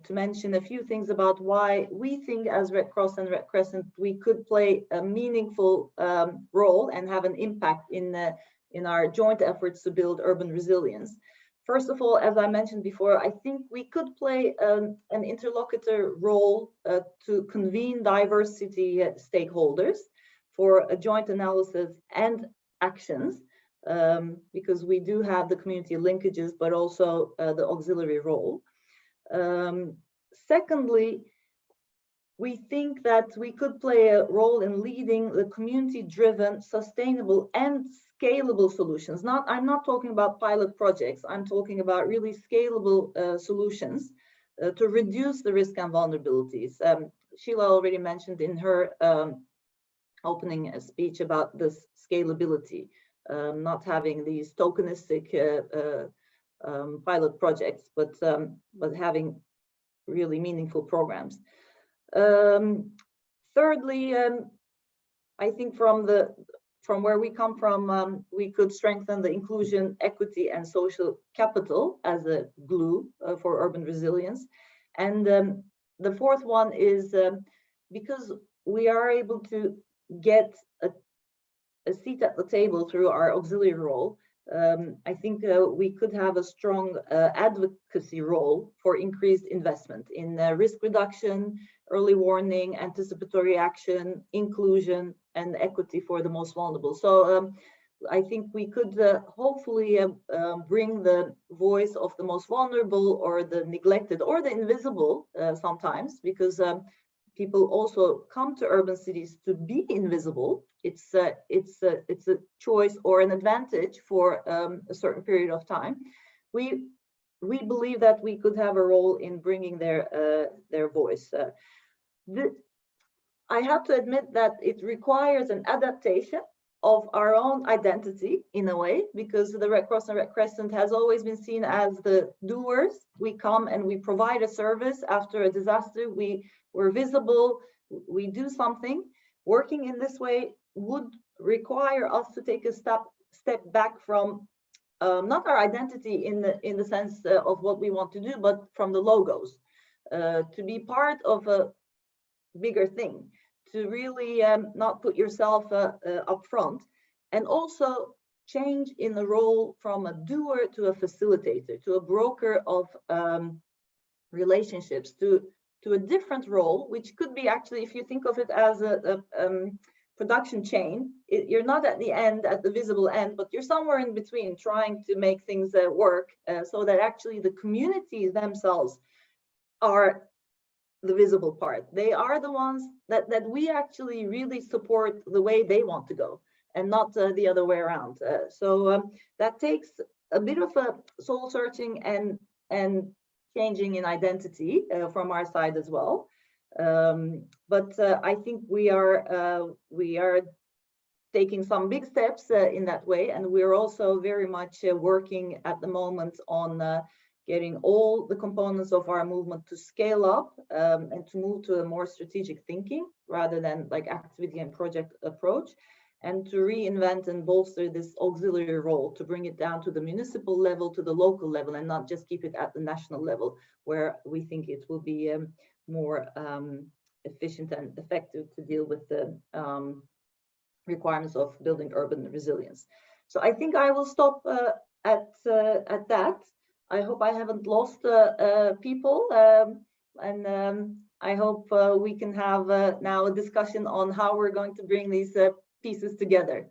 mention a few things about why we think as Red Cross and Red Crescent, we could play a meaningful role and have an impact in in our joint efforts to build urban resilience. First of all, as I mentioned before, I think we could play an interlocutor role to convene diversity stakeholders for a joint analysis and actions, because we do have the community linkages, but also the auxiliary role. Secondly, we think that we could play a role in leading the community-driven, sustainable, and scalable solutions. I'm not talking about pilot projects. I'm talking about really scalable solutions to reduce the risk and vulnerabilities. Sheila already mentioned in her opening speech about this scalability, not having these tokenistic pilot projects, but having really meaningful programs. Thirdly, I think from where we come from, we could strengthen the inclusion, equity, and social capital as a glue for urban resilience. And the fourth one is because we are able to get a seat at the table through our auxiliary role, I think we could have a strong advocacy role for increased investment in risk reduction, early warning, anticipatory action, inclusion, and equity for the most vulnerable. So I think we could hopefully bring the voice of the most vulnerable or the neglected or the invisible sometimes, because people also come to urban cities to be invisible. It's a choice or an advantage for a certain period of time. We believe that we could have a role in bringing their voice. I have to admit that it requires an adaptation of our own identity in a way, because the Red Cross and Red Crescent has always been seen as the doers. We come and we provide a service after a disaster. We're visible, we do something. Working in this way would require us to take a step back from not our identity in the sense of what we want to do, but from the logos, to be part of a bigger thing, to really not put yourself up front, and also change in the role from a doer to a facilitator, to a broker of relationships, to a different role, which could be actually, if you think of it as a production chain, you're not at the end, at the visible end, but you're somewhere in between, trying to make things work so that actually the communities themselves are the visible part. They are the ones that we actually really support the way they want to go, and not the other way around. So that takes a bit of a soul searching and changing in identity from our side as well. But I think we are taking some big steps in that way, and we're also very much working at the moment on getting all the components of our movement to scale up and to move to a more strategic thinking rather than like activity and project approach, and to reinvent and bolster this auxiliary role, to bring it down to the municipal level, to the local level, and not just keep it at the national level, where we think it will be more efficient and effective to deal with the requirements of building urban resilience. So I think I will stop at that. I hope I haven't lost people, and I hope we can have now a discussion on how we're going to bring these pieces together.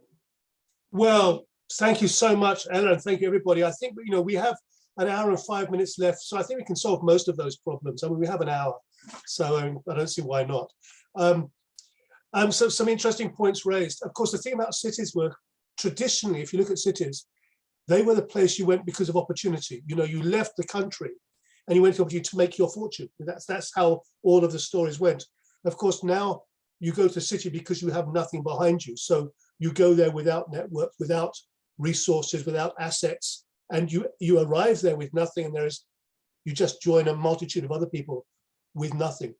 Well, thank you so much, Ella, and thank you, everybody. I think we have an hour and 5 minutes left, so I think we can solve most of those problems. I mean, we have an hour, so I don't see why not. So some interesting points raised. Of course, the thing about cities were traditionally, if you look at cities, they were the place you went because of opportunity. You left the country and you went to make your fortune. That's how all of the stories went. Of course, now you go to the city because you have nothing behind you. So you go there without network, without resources, without assets, and you arrive there with nothing, and you just join a multitude of other people with nothing.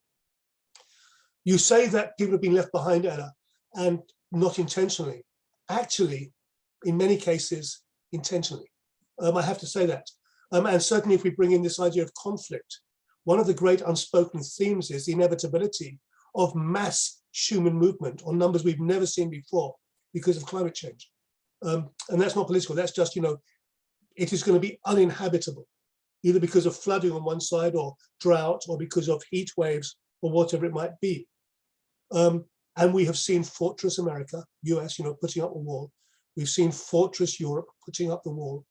You say that people have been left behind, Ella, and not intentionally. Actually, in many cases, intentionally. I have to say that. And certainly if we bring in this idea of conflict, one of the great unspoken themes is the inevitability of mass human movement on numbers we've never seen before because of climate change. And that's not political, that's just, it is going to be uninhabitable, either because of flooding on one side or drought or because of heat waves or whatever it might be. And we have seen Fortress America, US, putting up a wall. We've seen Fortress Europe putting up the wall.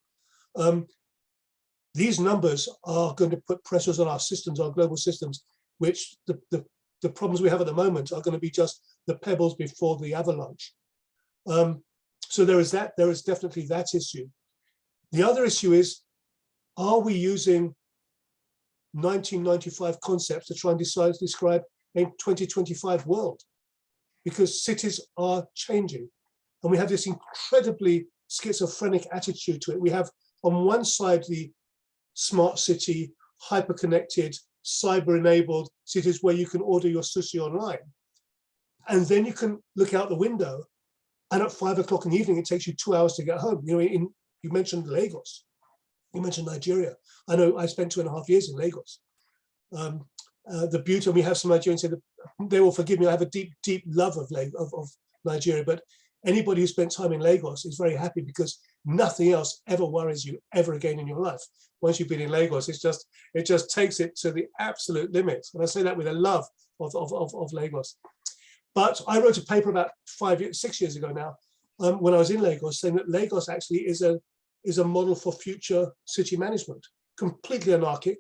These numbers are going to put pressures on our systems, our global systems, which the problems we have at the moment are going to be just the pebbles before the avalanche. So there is definitely that issue. The other issue is, are we using 1995 concepts to try and describe a 2025 world? Because cities are changing and we have this incredibly schizophrenic attitude to it. We have on one side the smart city, hyper-connected, cyber-enabled cities where you can order your sushi online. And then you can look out the window and at 5 o'clock in the evening, it takes you 2 hours to get home. You mentioned Lagos, you mentioned Nigeria. I know I spent 2.5 years in Lagos. The beauty, and we have some Nigerians say that they will forgive me, I have a deep, deep love of Nigeria, but anybody who spent time in Lagos is very happy because nothing else ever worries you ever again in your life. Once you've been in Lagos, it just takes it to the absolute limit. And I say that with a love of Lagos. But I wrote a paper about 6 years ago now, when I was in Lagos, saying that Lagos actually is a model for future city management, completely anarchic,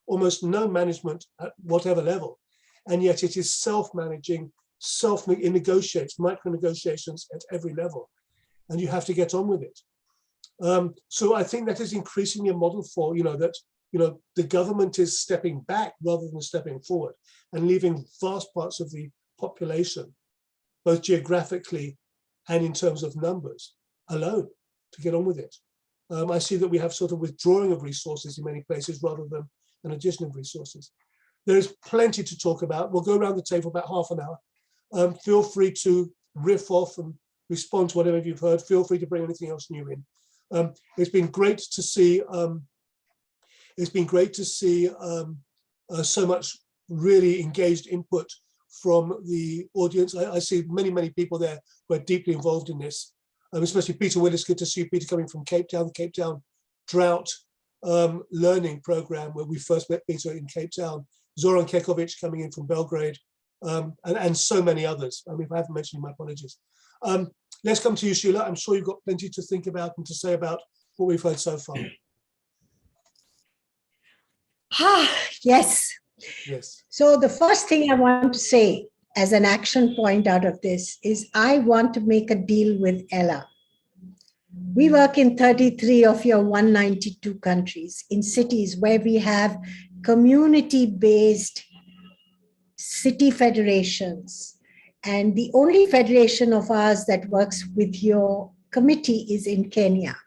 almost no management at whatever level. And yet it is self-managing, negotiates, micro-negotiations at every level. And you have to get on with it. So I think that is increasingly a model for, the government is stepping back rather than stepping forward and leaving vast parts of the population, both geographically and in terms of numbers, alone to get on with it. I see that we have sort of withdrawing of resources in many places rather than an addition of resources. There is plenty to talk about. We'll go around the table about half an hour. Feel free to riff off and respond to whatever you've heard. Feel free to bring anything else new in. It's been great to see. So much really engaged input from the audience. I see many people there who are deeply involved in this. Especially Peter Willis, good to see you, Peter, coming from Cape Town, the Cape Town Drought Learning Program, where we first met Peter in Cape Town. Zoran Kekovic coming in from Belgrade, and so many others. I mean, if I haven't mentioned, my apologies. Let's come to you, Sheila. I'm sure you've got plenty to think about and to say about what we've heard so far. Yes. Yes. So the first thing I want to say as an action point out of this is I want to make a deal with Ella. We work in 33 of your 192 countries in cities where we have community-based city federations. And the only federation of ours that works with your committee is in Kenya.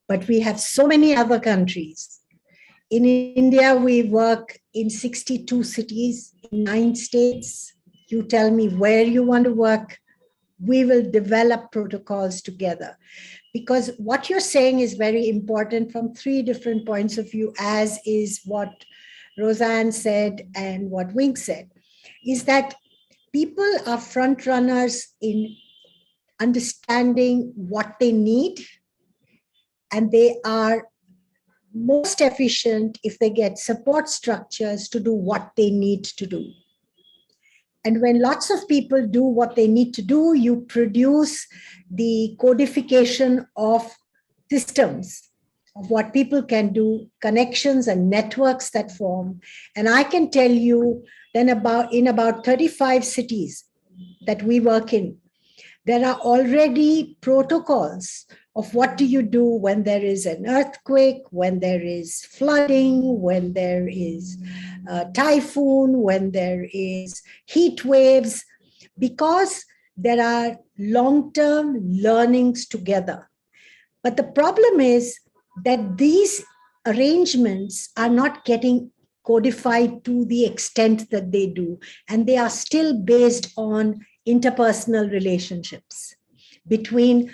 But we have so many other countries. In India, we work in 62 cities, in 9 states. You tell me where you want to work. We will develop protocols together. Because what you're saying is very important from 3 different points of view, as is what Roseanne said and what Wink said, is that people are front runners in understanding what they need, and they are most efficient if they get support structures to do what they need to do. And when lots of people do what they need to do, you produce the codification of systems of what people can do, connections and networks that form. And I can tell you then in about 35 cities that we work in, there are already protocols of what do you do when there is an earthquake, when there is flooding, when there is a typhoon, when there is heat waves, because there are long-term learnings together. But the problem is that these arrangements are not getting codified to the extent that they do, and they are still based on interpersonal relationships between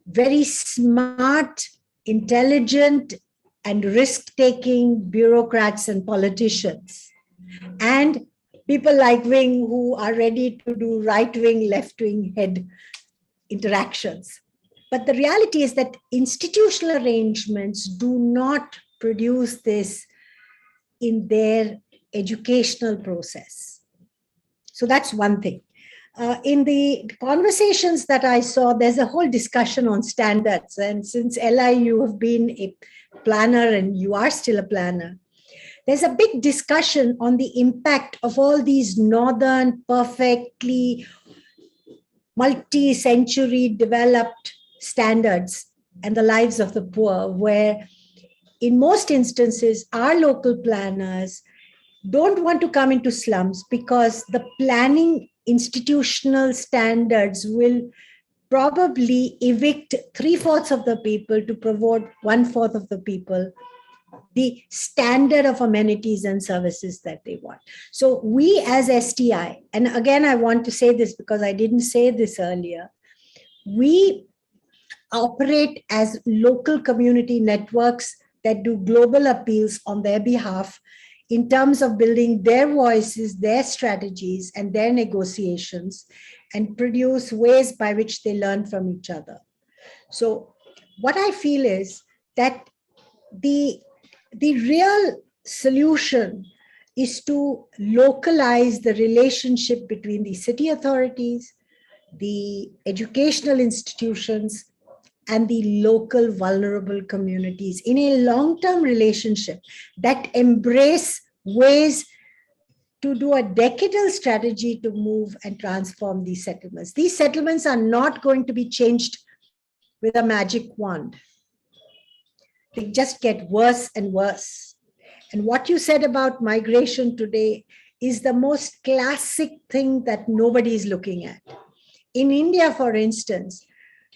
very smart, intelligent, and risk-taking bureaucrats and politicians, and people like Wing who are ready to do right-wing, left-wing head interactions. But the reality is that institutional arrangements do not produce this in their educational process. So that's one thing. In the conversations that I saw, there's a whole discussion on standards. And since Ella, you have been a planner and you are still a planner, there's a big discussion on the impact of all these northern, perfectly multi-century developed standards and the lives of the poor, where in most instances, our local planners don't want to come into slums because the planning institutional standards will probably evict 3/4 of the people to provide 1/4 of the people the standard of amenities and services that they want. So we as STI, and again, I want to say this because I didn't say this earlier, we operate as local community networks that do global appeals on their behalf in terms of building their voices, their strategies, and their negotiations, and produce ways by which they learn from each other. So what I feel is that the real solution is to localize the relationship between the city authorities, the educational institutions, and the local vulnerable communities in a long-term relationship that embrace ways to do a decadal strategy to move and transform these settlements. These settlements are not going to be changed with a magic wand. They just get worse and worse. And what you said about migration today is the most classic thing that nobody is looking at. In India, for instance,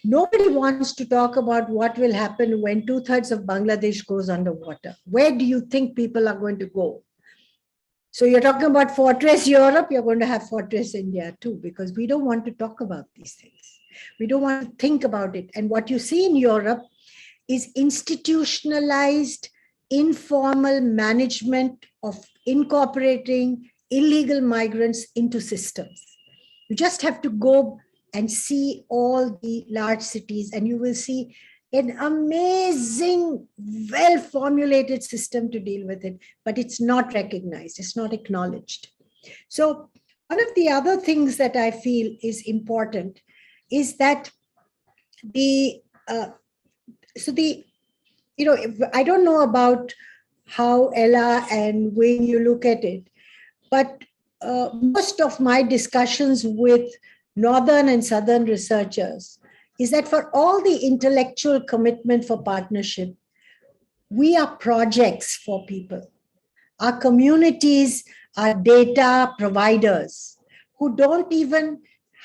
nobody wants to talk about what will happen when 2/3 of Bangladesh goes underwater. Where do you think people are going to go? So you're talking about Fortress Europe, you're going to have Fortress India too, because we don't want to talk about these things. We don't want to think about it. And what you see in Europe is institutionalized, informal management of incorporating illegal migrants into systems. You just have to go and see all the large cities, and you will see an amazing, well-formulated system to deal with it, but it's not recognized, it's not acknowledged. So one of the other things that I feel is important is that I don't know about how Ella and Wing you look at it, but most of my discussions with Northern and Southern researchers is that for all the intellectual commitment for partnership, we are projects for people. Our communities are data providers who don't even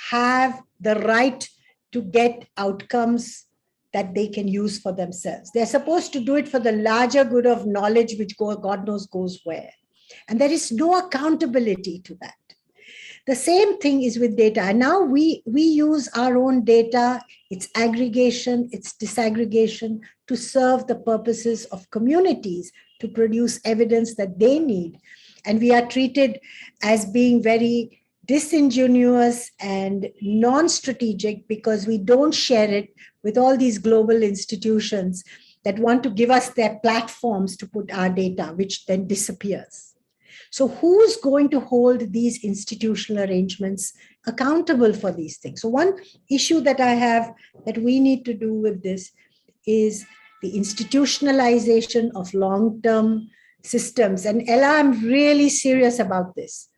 have the right to get outcomes that they can use for themselves. They're supposed to do it for the larger good of knowledge, which God knows goes where. And there is no accountability to that. The same thing is with data. And now we use our own data, its aggregation, its disaggregation to serve the purposes of communities to produce evidence that they need. And we are treated as being very disingenuous and non-strategic because we don't share it with all these global institutions that want to give us their platforms to put our data, which then disappears. So who's going to hold these institutional arrangements accountable for these things? So one issue that I have that we need to do with this is the institutionalization of long-term systems. And Ella, I'm really serious about this.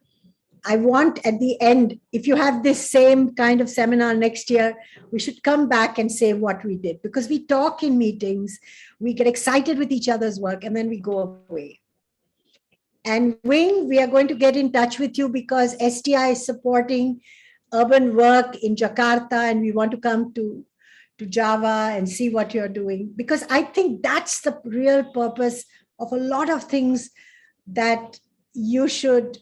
I want at the end, if you have this same kind of seminar next year, we should come back and say what we did, because we talk in meetings, we get excited with each other's work, and then we go away. And Wing, we are going to get in touch with you because STI is supporting urban work in Jakarta, and we want to come to Java and see what you're doing, because I think that's the real purpose of a lot of things that you should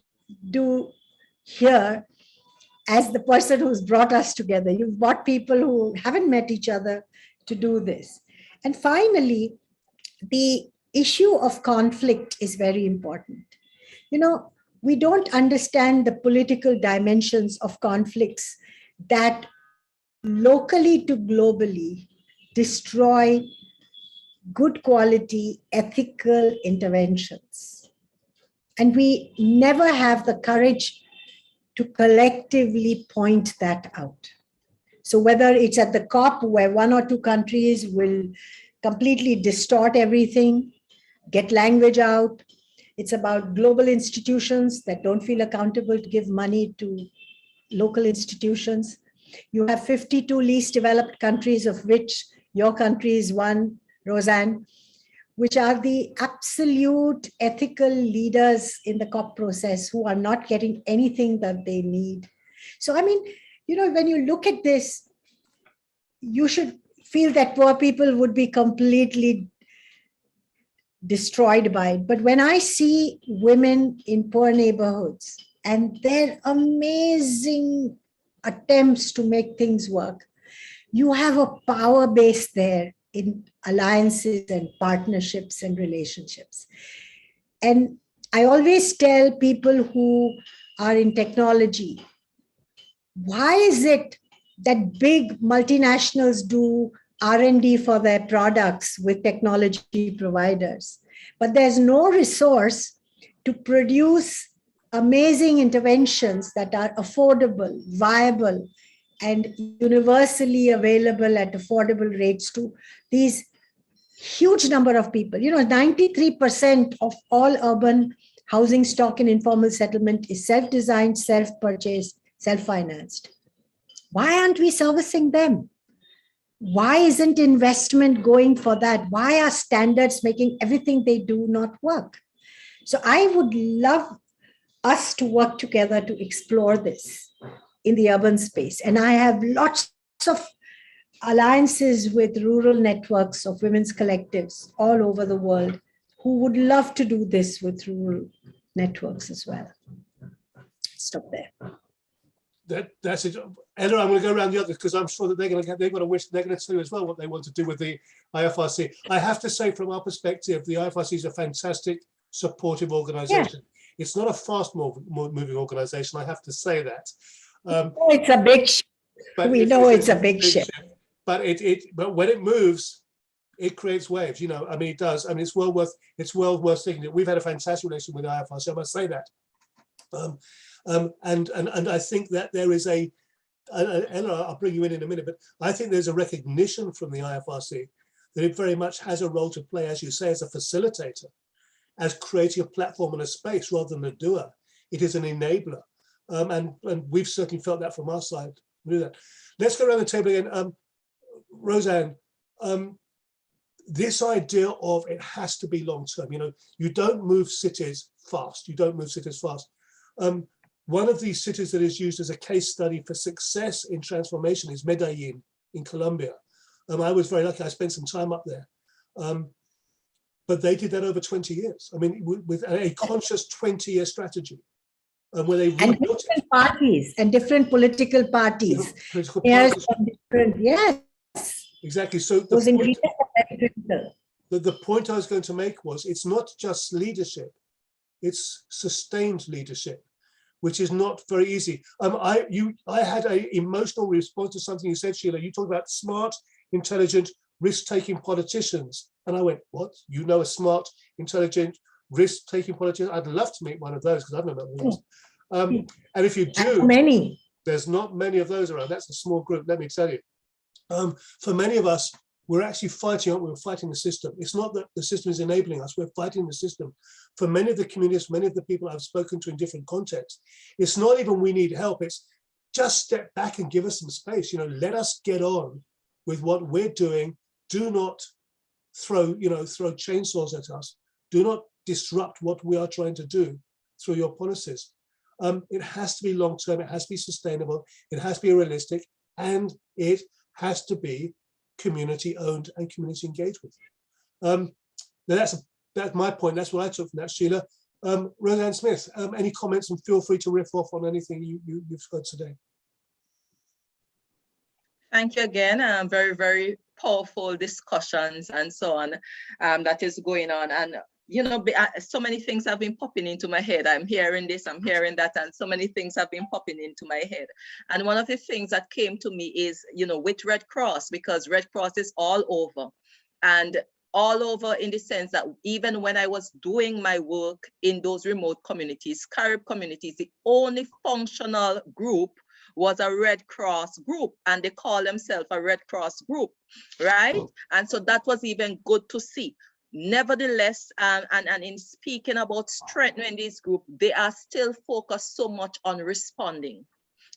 do here as the person who's brought us together. You've brought people who haven't met each other to do this. And finally, the issue of conflict is very important. You know, we don't understand the political dimensions of conflicts that locally to globally destroy good quality ethical interventions. And we never have the courage to collectively point that out. So whether it's at the COP where 1 or 2 countries will completely distort everything, get language out, it's about global institutions that don't feel accountable to give money to local institutions. You have 52 least developed countries, of which your country is one, Roseanne, which are the absolute ethical leaders in the COP process who are not getting anything that they need. So, I mean, you know, when you look at this, you should feel that poor people would be completely destroyed by it. But when I see women in poor neighborhoods and their amazing attempts to make things work, you have a power base there in alliances and partnerships and relationships. And I always tell people who are in technology, why is it that big multinationals do R&D for their products with technology providers, but there's no resource to produce amazing interventions that are affordable, viable, and universally available at affordable rates to these huge number of people? You know, 93% of all urban housing stock in informal settlement is self-designed, self-purchased, self-financed. Why aren't we servicing them? Why isn't investment going for that? Why are standards making everything they do not work? So I would love us to work together to explore this in the urban space. And I have lots of alliances with rural networks of women's collectives all over the world who would love to do this with rural networks as well. Stop there. That's it. Ella, I'm going to go around the others because I'm sure that they're going to wish, they're going to tell you as well what they want to do with the IFRC. I have to say, from our perspective, the IFRC is a fantastic, supportive organization. Yeah. It's not a fast moving organization. I have to say that. It's a big ship. We know it's a big ship. But but when it moves, it creates waves. You know, I mean, it does. I mean, it's well worth thinking. We've had a fantastic relationship with the IFRC. I must say that. And I think that there is and I'll bring you in a minute, but I think there's a recognition from the IFRC that it very much has a role to play, as you say, as a facilitator, as creating a platform and a space rather than a doer. It is an enabler. And we've certainly felt that from our side. Do that. Let's go around the table again. Roseanne, this idea of it has to be long-term, you know, you don't move cities fast. You don't move cities fast. One of these cities that is used as a case study for success in transformation is Medellin in Colombia. I was very lucky. I spent some time up there. But they did that over 20 years. I mean, with a conscious 20-year strategy. Where they and different parties and different political parties. Yes. Exactly. So those ingredients are very critical. The point I was going to make was, it's not just leadership, it's sustained leadership, which is not very easy. I had an emotional response to something you said, Sheila. You talked about smart, intelligent, risk-taking politicians. And I went, what? You know a smart, intelligent, risk-taking politician? I'd love to meet one of those because I've never met one. And if you do, there's not many of those around. That's a small group, let me tell you. For many of us, we're actually fighting, we're fighting the system. It's not that the system is enabling us, we're fighting the system. For many of the communities, many of the people I've spoken to in different contexts, it's not even we need help, it's just step back and give us some space. You know, let us get on with what we're doing. Do not throw chainsaws at us. Do not disrupt what we are trying to do through your policies. It has to be long-term, it has to be sustainable, it has to be realistic, and it has to be community-owned and community engaged with. Now that's my point. That's what I took from that, Sheila. Roseanne Smith, any comments, and feel free to riff off on anything you've heard today. Thank you again. Very, very powerful discussions and so on that is going on. And so many things have been popping into my head. I'm hearing this, I'm hearing that, and so many things have been popping into my head. And one of the things that came to me is, with Red Cross, because Red Cross is all over. And all over in the sense that even when I was doing my work in those remote communities, Carib communities, the only functional group was a Red Cross group, and they call themselves a Red Cross group, right? And so that was even good to see. Nevertheless, and in speaking about strengthening this group, they are still focused so much on responding.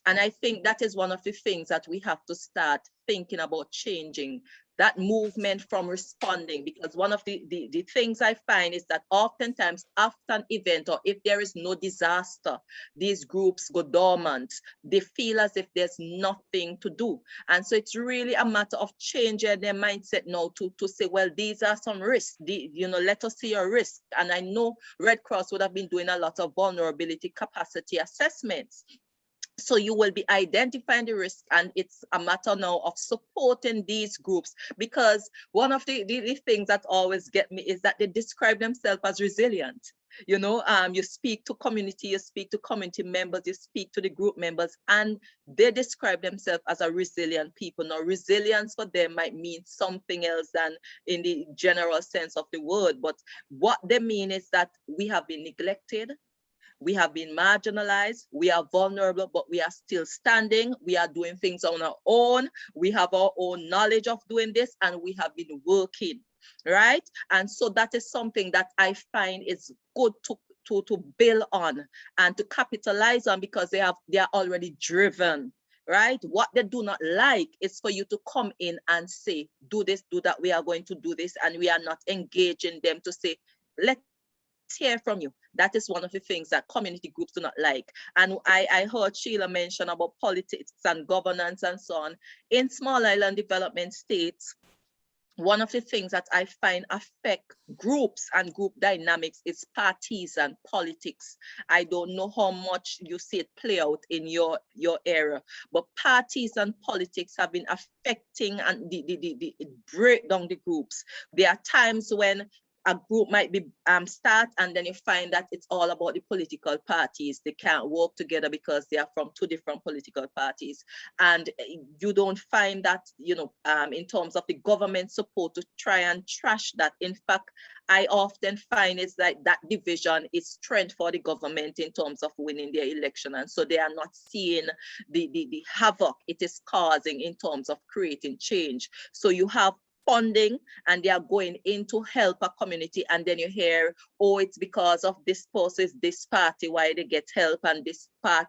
And I think that is one of the things that we have to start thinking about changing, that movement from responding, because one of the things I find is that oftentimes after an event, or if there is no disaster, these groups go dormant. They feel as if there's nothing to do. And so it's really a matter of changing their mindset now to say, well, these are some risks, let us see your risk. And I know Red Cross would have been doing a lot of vulnerability capacity assessments. So you will be identifying the risk, and it's a matter now of supporting these groups, because one of the things that always get me is that they describe themselves as resilient. You speak to community, you speak to community members, you speak to the group members, and they describe themselves as a resilient people. Now, resilience for them might mean something else than in the general sense of the word, but what they mean is that we have been neglected, we have been marginalized, we are vulnerable, but we are still standing. We are doing things on our own. We have our own knowledge of doing this, and we have been working, right? And so that is something that I find is good to build on and to capitalize on, because they are already driven, right? What they do not like is for you to come in and say, do this, do that, we are going to do this, and we are not engaging them to say, let's hear from you. That is one of the things that community groups do not like. And I heard Sheila mention about politics and governance and so on. In small island development states, one of the things that I find affect groups and group dynamics is parties and politics. I don't know how much you see it play out in your area, but parties and politics have been affecting and the break down the groups. There are times when a group might be start, and then you find that it's all about the political parties. They can't work together because they are from two different political parties. And you don't find that, in terms of the government support to try and trash that. In fact, I often find it's like that division is strength for the government in terms of winning their election. And so they are not seeing the havoc it is causing in terms of creating change. So you have funding, and they are going in to help a community, and then you hear, oh, it's because of this person, this party, why they get help, and this part.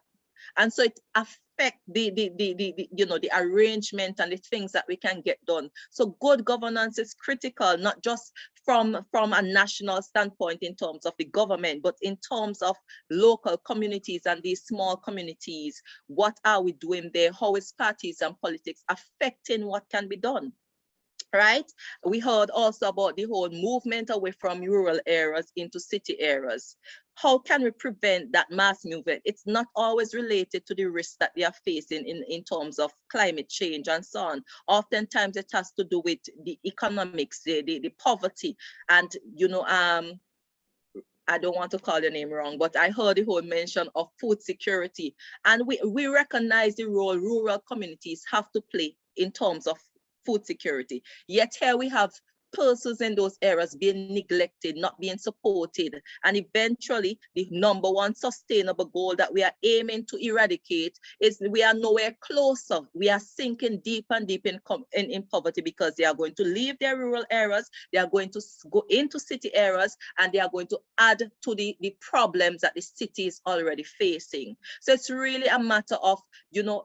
And so it affects the arrangement and the things that we can get done. So good governance is critical, not just from a national standpoint in terms of the government, but in terms of local communities and these small communities. What are we doing there? How is parties and politics affecting what can be done? Right? We heard also about the whole movement away from rural areas into city areas. How can we prevent that mass movement? It's not always related to the risks that they are facing in terms of climate change and so on. Oftentimes it has to do with the economics, the poverty, and I don't want to call your name wrong, but I heard the whole mention of food security. And we recognize the role rural communities have to play in terms of food security. Yet here we have persons in those areas being neglected, not being supported. And eventually, the number one sustainable goal that we are aiming to eradicate is we are nowhere closer. We are sinking deep and deep in poverty, because they are going to leave their rural areas, they are going to go into city areas, and they are going to add to the problems that the city is already facing. So it's really a matter of,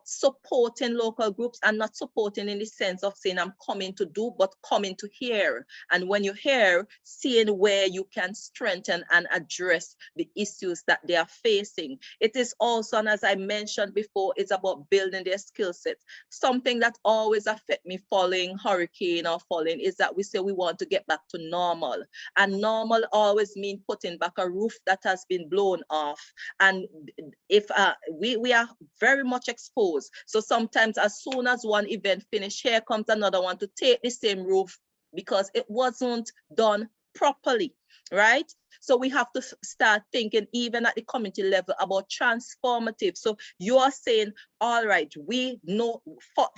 supporting local groups, and not supporting in the sense of saying I'm coming to do, but coming to hear. And when you hear, seeing where you can strengthen and address the issues that they are facing. It is also, and as I mentioned before, it's about building their skill sets. Something that always affects me following hurricane or falling is that we say we want to get back to normal. And normal always means putting back a roof that has been blown off. And if we are very much exposed. So sometimes as soon as one event finishes, here comes another one to take the same roof, because it wasn't done properly. right? So we have to start thinking even at the community level about transformative. So you are saying, all right, we know,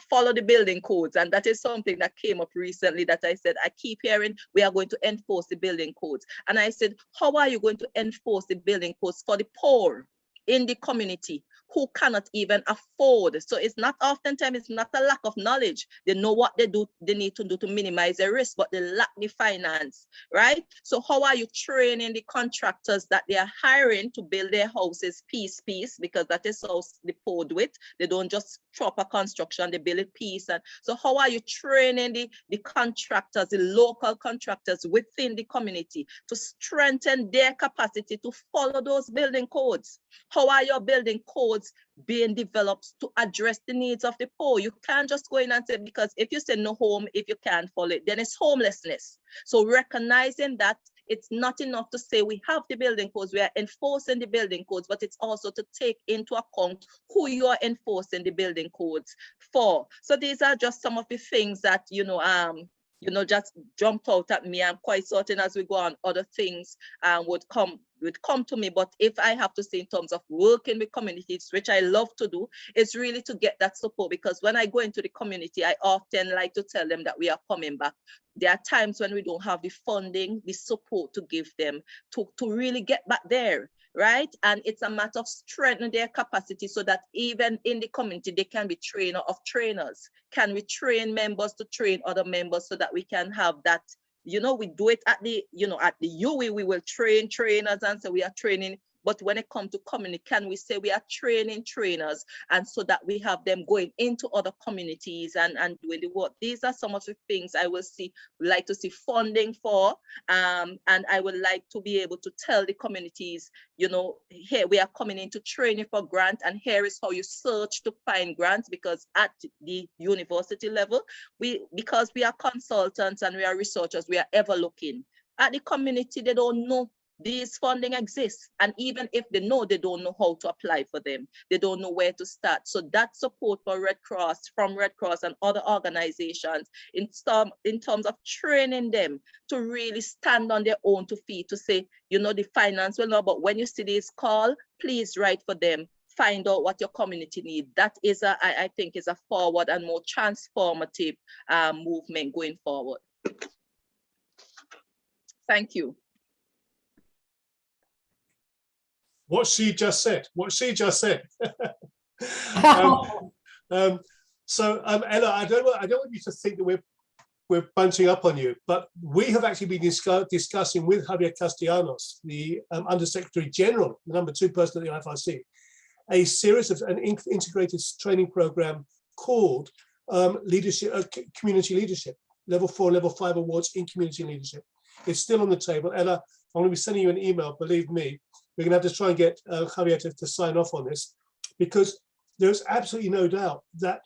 follow the building codes. And that is something that came up recently that I said, I keep hearing we are going to enforce the building codes. And I said, how are you going to enforce the building codes for the poor in the community who cannot even afford? So it's not oftentimes, it's not a lack of knowledge. They know what they need to do to minimize the risk, but they lack the finance, right? So how are you training the contractors that they are hiring to build their houses piece, because that is how the poor do it. They don't just chop a construction, they build it piece. And so how are you training the contractors, the local contractors within the community to strengthen their capacity to follow those building codes? How are your building codes being developed to address the needs of the poor? You can't just go in and say, because if you say no home, if you can't follow it, then it's homelessness. So recognizing that it's not enough to say we have the building codes, we are enforcing the building codes, but it's also to take into account who you are enforcing the building codes for. So these are just some of the things that, just jumped out at me. I'm quite certain as we go on, other things would come to me. But if I have to say in terms of working with communities, which I love to do, is really to get that support. Because when I go into the community, I often like to tell them that we are coming back. There are times when we don't have the funding, the support to give them to really get back there, right? And it's a matter of strengthening their capacity so that even in the community, they can be trainer of trainers. Can we train members to train other members so that we can have that? We do it at the UE, we will train trainers and say we are training. But when it comes to community, can we say we are training trainers, and so that we have them going into other communities and doing the work? These are some of the things I will like to see funding for. And I would like to be able to tell the communities, here we are coming into training for grant, and here is how you search to find grants, because at the university level, because we are consultants and we are researchers, we are ever looking. At the community, they don't know these funding exists, and even if they know, they don't know how to apply for them. They don't know where to start. So that support for from Red Cross and other organizations in terms of training them to really stand on their own 2 feet, to say, the finance will know, but when you see this call, please write for them. Find out what your community needs. That is, I think, is a forward and more transformative movement going forward. Thank you. What she just said. So Ella, I don't want you to think that we're bunching up on you, but we have actually been discussing with Javier Castellanos, the Undersecretary General, the number 2 person at the IFRC, a series of an integrated training program called Community Leadership, Level 4, Level 5 awards in community leadership. It's still on the table. Ella, I'm going to be sending you an email, believe me. We're going to have to try and get Javier to sign off on this, because there's absolutely no doubt that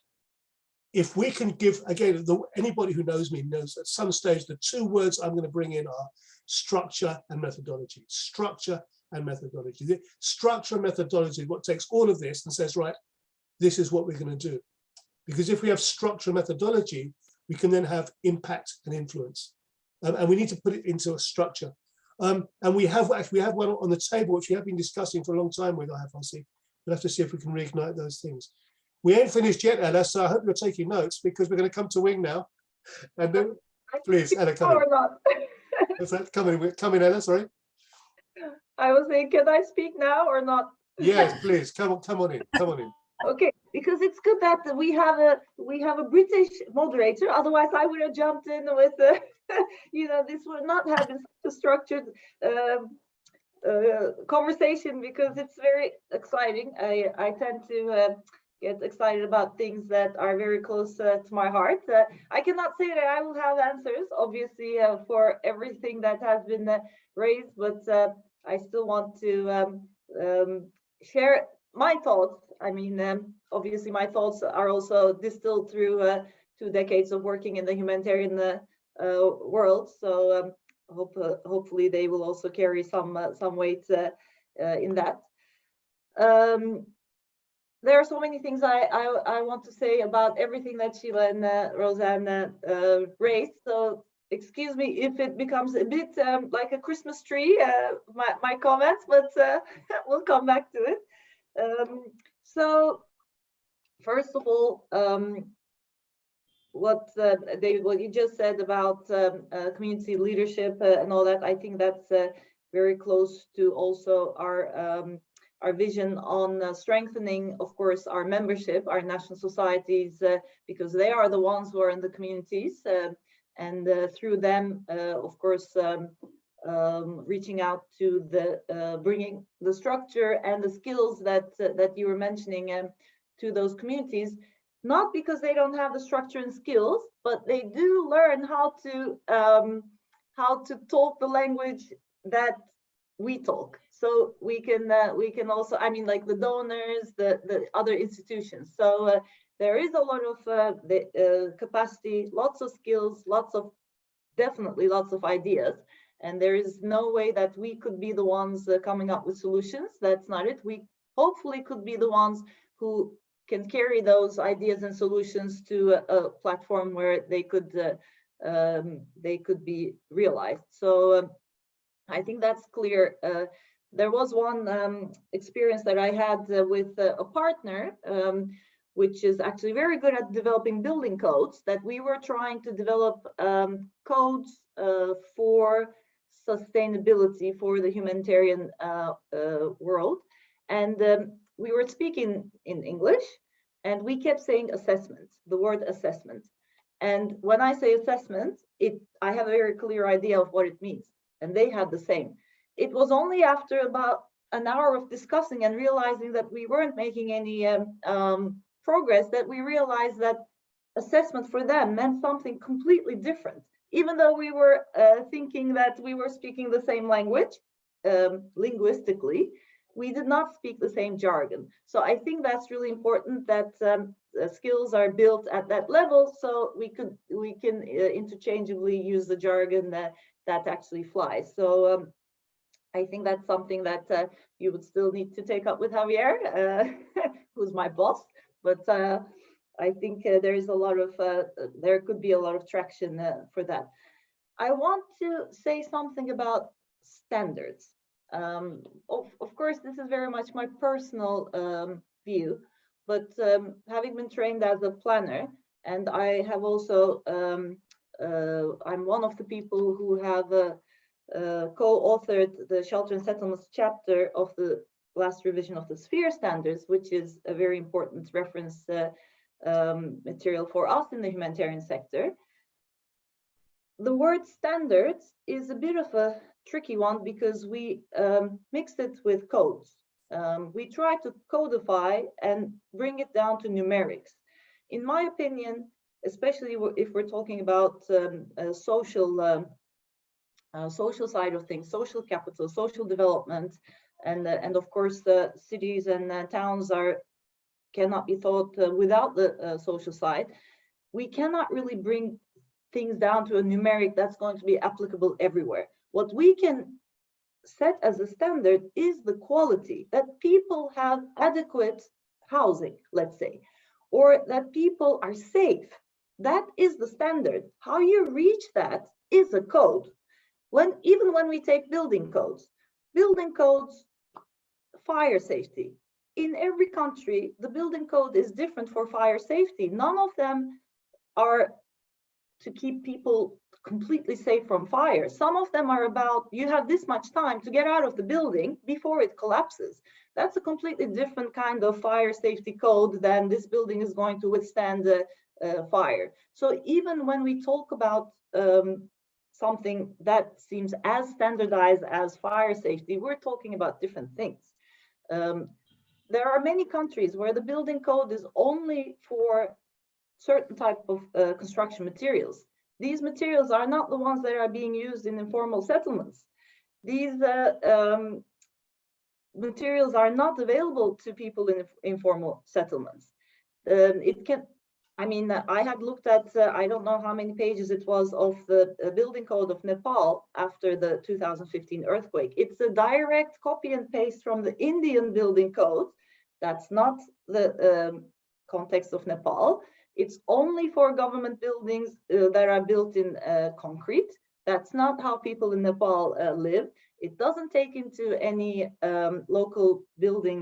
if we can give, again, anybody who knows me knows at some stage the 2 words I'm going to bring in are structure and methodology. Structure and methodology. The structure and methodology is what takes all of this and says, right, this is what we're going to do. Because if we have structure and methodology, we can then have impact and influence. And we need to put it into a structure. And we have one on the table, which we have been discussing for a long time with IFRC. We'll have to see if we can reignite those things. We ain't finished yet, Ella, so I hope you're taking notes, because we're going to come to Wing now. And then, please, Ella, come in. What's that? Come in, Ella, sorry. I was saying, can I speak now or not? Yes, please, come on in. Okay, because it's good that we have a British moderator. Otherwise, I would have jumped in with this would not have been such a structured conversation, because it's very exciting. I tend to get excited about things that are very close to my heart. I cannot say that I will have answers, obviously, for everything that has been raised, but I still want to share my thoughts. I mean, obviously, my thoughts are also distilled through 2 decades of working in the humanitarian world. So hopefully, they will also carry some weight in that. There are so many things I want to say about everything that Sheila and Roseanne raised. So excuse me if it becomes a bit like a Christmas tree, my comments, but we'll come back to it. So first of all, what David, what you just said about community leadership and all that, I think that's very close to also our vision on strengthening, of course, our membership, our national societies, because they are the ones who are in the communities, and through them, of course, reaching out to the bringing the structure and the skills that you were mentioning to those communities. Not because they don't have the structure and skills, but they do learn how to talk the language that we talk. So we can also, I mean, like the donors, the other institutions. So there is a lot of capacity, lots of skills, definitely lots of ideas. And there is no way that we could be the ones coming up with solutions. That's not it. We hopefully could be the ones who can carry those ideas and solutions to a platform where they could be realized. So I think that's clear. There was one experience that I had with a partner, which is actually very good at developing building codes, that we were trying to develop codes for sustainability for the humanitarian world. And we were speaking in English, and we kept saying assessment, the word assessment. And when I say assessment, I have a very clear idea of what it means. And they had the same. It was only after about an hour of discussing and realizing that we weren't making any progress that we realized that assessment for them meant something completely different. Even though we were thinking that we were speaking the same language, linguistically, we did not speak the same jargon. So I think that's really important that skills are built at that level, so we can interchangeably use the jargon that actually flies. So I think that's something that you would still need to take up with Javier, who's my boss. But I think there is a lot of there could be a lot of traction for that. I want to say something about standards. Of course, this is very much my personal view, but having been trained as a planner, and I have also, I'm one of the people who have co-authored the Shelter and Settlements chapter of the last revision of the Sphere Standards, which is a very important reference material for us in the humanitarian sector. The word standards is a bit of a tricky one because we mixed it with codes. We try to codify and bring it down to numerics. In my opinion, especially if we're talking about social side of things, social capital, social development, and of course the cities and towns cannot be thought without the social side. We cannot really bring things down to a numeric that's going to be applicable everywhere. What we can set as a standard is the quality, that people have adequate housing, let's say, or that people are safe. That is the standard. How you reach that is a code. Even when we take building codes, fire safety. In every country, the building code is different for fire safety. None of them are to keep people completely safe from fire. Some of them are about, you have this much time to get out of the building before it collapses. That's a completely different kind of fire safety code than this building is going to withstand fire. So even when we talk about something that seems as standardized as fire safety, we're talking about different things. There are many countries where the building code is only for certain type of construction materials. These materials are not the ones that are being used in informal settlements. These materials are not available to people in informal settlements. I had looked at, I don't know how many pages it was of the building code of Nepal after the 2015 earthquake. It's a direct copy and paste from the Indian building code. That's not the context of Nepal. It's only for government buildings that are built in concrete. That's not how people in Nepal live. It doesn't take into any local building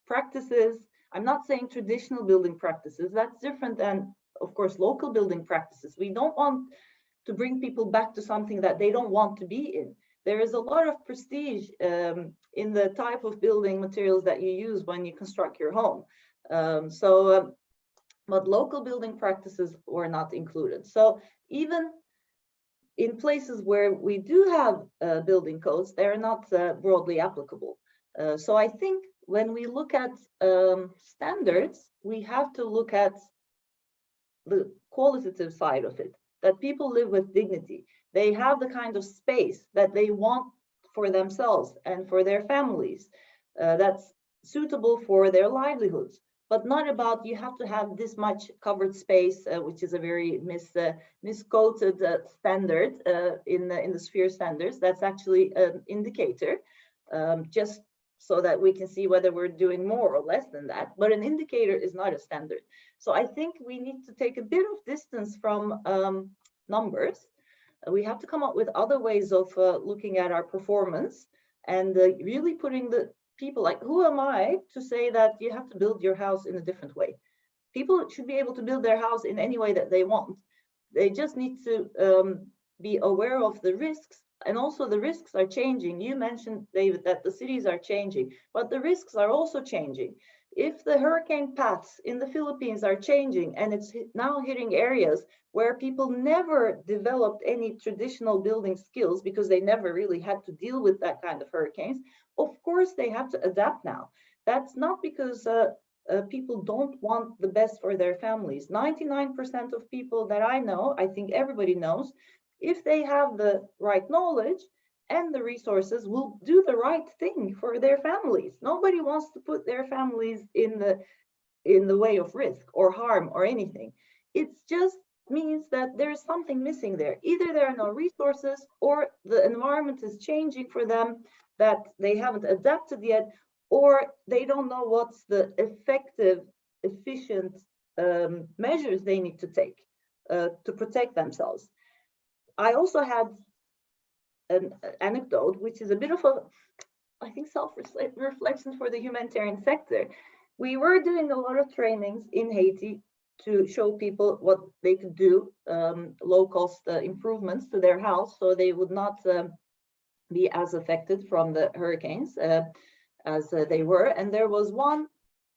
practices. I'm not saying traditional building practices. That's different than, of course, local building practices. We don't want to bring people back to something that they don't want to be in. There is a lot of prestige in the type of building materials that you use when you construct your home. But local building practices were not included. So even in places where we do have building codes, they're not broadly applicable. So I think when we look at standards, we have to look at the qualitative side of it, that people live with dignity. They have the kind of space that they want for themselves and for their families that's suitable for their livelihoods, but not about you have to have this much covered space, which is a very misquoted standard in the sphere standards. That's actually an indicator, just so that we can see whether we're doing more or less than that. But an indicator is not a standard. So I think we need to take a bit of distance from numbers. We have to come up with other ways of looking at our performance and really putting the people, like, who am I to say that you have to build your house in a different way? People should be able to build their house in any way that they want. They just need to be aware of the risks, and also the risks are changing. You mentioned, David, that the cities are changing, but the risks are also changing. If the hurricane paths in the Philippines are changing and it's now hitting areas where people never developed any traditional building skills because they never really had to deal with that kind of hurricanes, of course they have to adapt now. That's not because people don't want the best for their families. 99% of people that I know, I think everybody knows, if they have the right knowledge and the resources, will do the right thing for their families. Nobody wants to put their families in the way of risk or harm or anything. It just means that there is something missing there. Either there are no resources, or the environment is changing for them that they haven't adapted yet, or they don't know what's the effective, efficient measures they need to take to protect themselves. I also had an anecdote, which is a bit of a, I think, self-reflection for the humanitarian sector. We were doing a lot of trainings in Haiti to show people what they could do, low-cost improvements to their house, so they would not be as affected from the hurricanes as they were. And there was one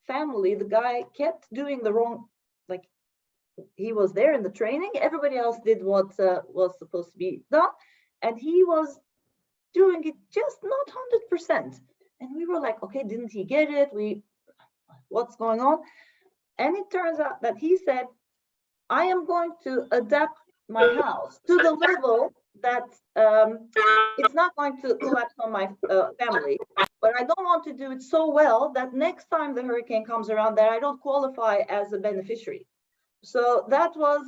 family, the guy kept doing the wrong, like, he was there in the training, everybody else did what was supposed to be done, and he was doing it just not 100%. And we were like, okay, didn't he get it? What's going on? And it turns out that he said, I am going to adapt my house to the level that it's not going to collapse on my family, but I don't want to do it so well that next time the hurricane comes around that I don't qualify as a beneficiary. So that was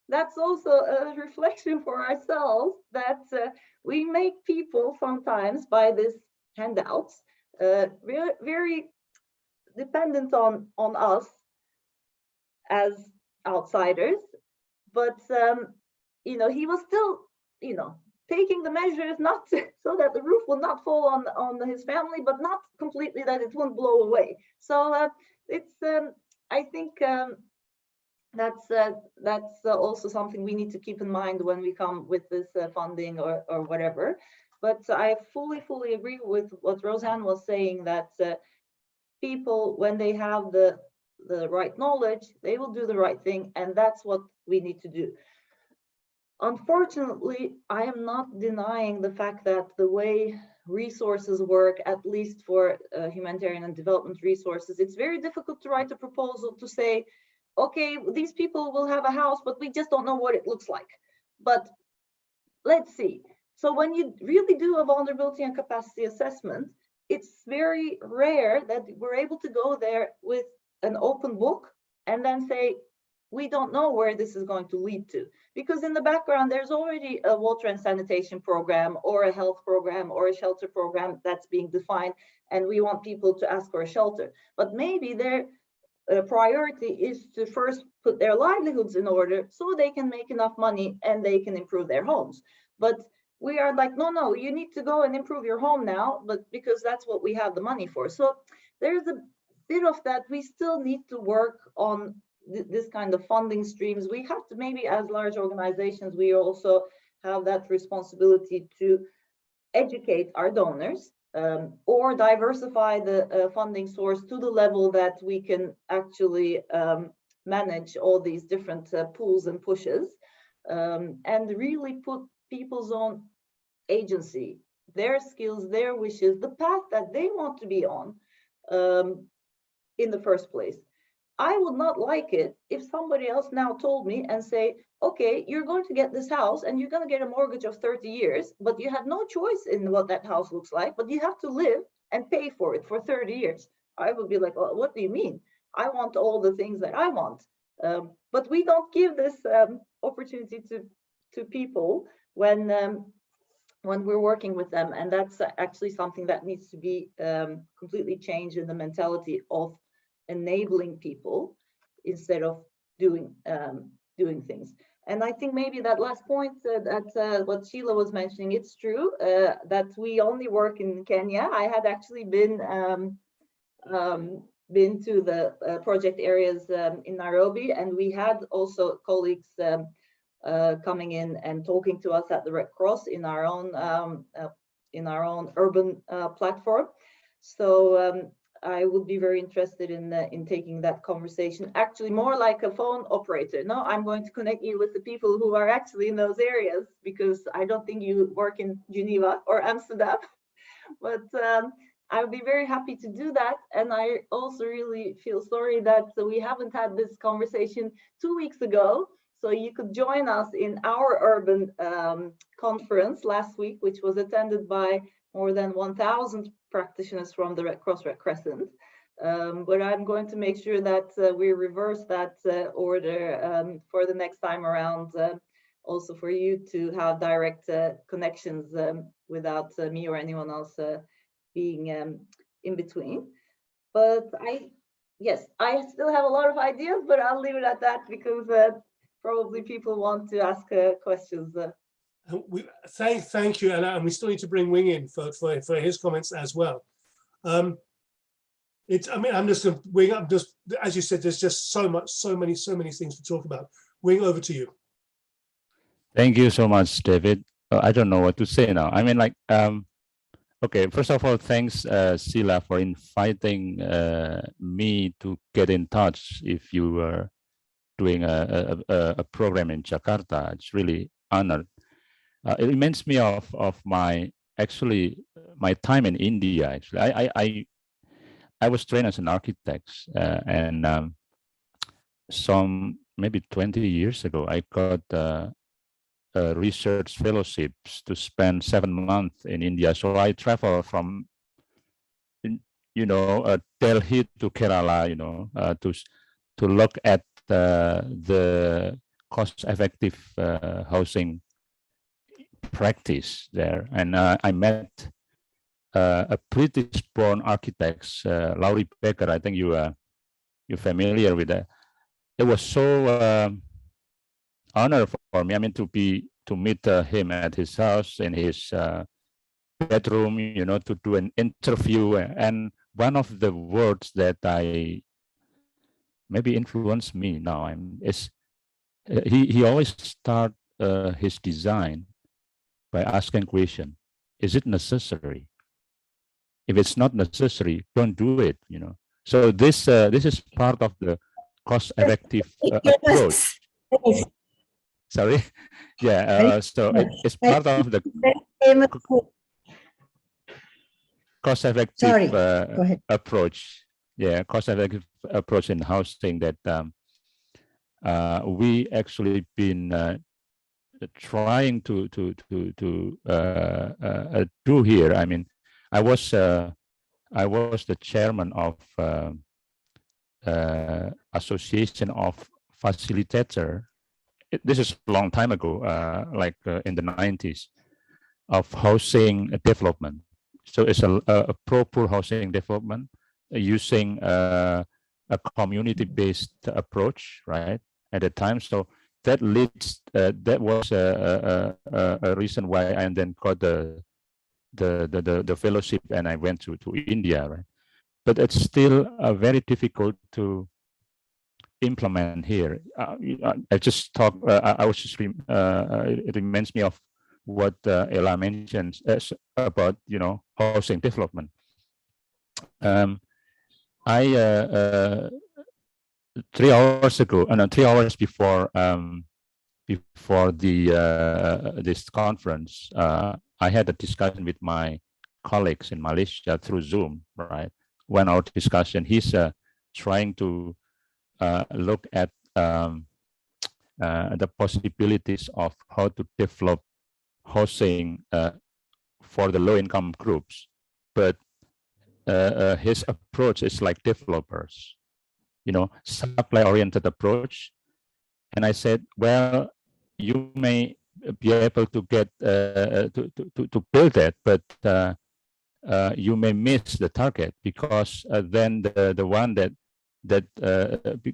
that's also a reflection for ourselves, that we make people sometimes by these handouts very dependent on us as outsiders. But you know, he was still, you know, taking the measures not to, so that the roof will not fall on his family, but not completely that it won't blow away. So it's I think that's also something we need to keep in mind when we come with this funding or whatever. But I fully agree with what Roseanne was saying, that people, when they have the right knowledge, they will do the right thing, and that's what we need to do. Unfortunately, I am not denying the fact that the way resources work, at least for humanitarian and development resources, it's very difficult to write a proposal to say, okay, these people will have a house, but we just don't know what it looks like. But let's see. So when you really do a vulnerability and capacity assessment, it's very rare that we're able to go there with an open book and then say, we don't know where this is going to lead to. Because in the background, there's already a water and sanitation program or a health program or a shelter program that's being defined, and we want people to ask for a shelter. But maybe priority is to first put their livelihoods in order so they can make enough money and they can improve their homes. But we are like, no, you need to go and improve your home now, but because that's what we have the money for. So there's a bit of that. We still need to work on this kind of funding streams. We have to, maybe as large organizations, we also have that responsibility to educate our donors, or diversify the funding source to the level that we can actually manage all these different pulls and pushes, and really put people's own agency, their skills, their wishes, the path that they want to be on, in the first place. I would not like it if somebody else now told me and say, okay, you're going to get this house and you're going to get a mortgage of 30 years, but you have no choice in what that house looks like, but you have to live and pay for it for 30 years. I would be like, oh, what do you mean? I want all the things that I want. But we don't give this opportunity to people when we're working with them. And that's actually something that needs to be completely changed in the mentality of enabling people instead of doing things. And I think maybe that last point that what Sheila was mentioning, it's true that we only work in Kenya. I had actually been to the project areas in Nairobi, and we had also colleagues coming in and talking to us at the Red Cross in our own urban platform. So I would be very interested in taking that conversation, actually more like a phone operator. No, I'm going to connect you with the people who are actually in those areas, because I don't think you work in Geneva or Amsterdam, but I would be very happy to do that. And I also really feel sorry that we haven't had this conversation 2 weeks ago. So you could join us in our urban conference last week, which was attended by more than 1,000 practitioners from the Red Cross Red Crescent. But I'm going to make sure that we reverse that order for the next time around, also for you to have direct connections without me or anyone else being in between. But I still have a lot of ideas, but I'll leave it at that, because probably people want to ask questions. Thank you, and we still need to bring Wing in for his comments as well. I'm just Wing. As you said, there's just so many things to talk about. Wing, over to you. Thank you so much, David. I don't know what to say now. I mean, okay, first of all, thanks, Sheila, for inviting me to get in touch. If you were doing a program in Jakarta, it's really honored. It reminds me of my time in India. Actually, I was trained as an architect, and maybe 20 years ago, I got research fellowships to spend 7 months in India. So I travel from, Delhi to Kerala, to look at the cost-effective housing practice there. And I met a British-born architect, Laurie Baker. I think you're familiar with that. It was so honor for me. I mean, to meet him at his house, in his bedroom, to do an interview. And one of the words that maybe influenced me now is he always start his design by asking question: is it necessary? If it's not necessary, don't do it. So this is part of the cost-effective approach. Sorry, yeah. So it's part of the cost-effective approach. Yeah, cost-effective approach in housing that we actually been trying to do here. I mean, I was the chairman of Association of Facilitator. This is a long time ago, in the 90s, of housing development. So it's a proper housing development using a community-based approach, right, at the time. So that leads, that was a reason why I then got the fellowship and I went to India, right? But it's still very difficult to implement here. I just talk. I was just. It reminds me of what Ella mentioned about housing development. I 3 hours ago, no, 3 hours before this conference, I had a discussion with my colleagues in Malaysia through Zoom, right? 1 hour discussion. He's trying to look at the possibilities of how to develop housing for the low-income groups, but his approach is like developers, supply-oriented approach. And I said, well, you may be able to get to build that, but you may miss the target, because then the one that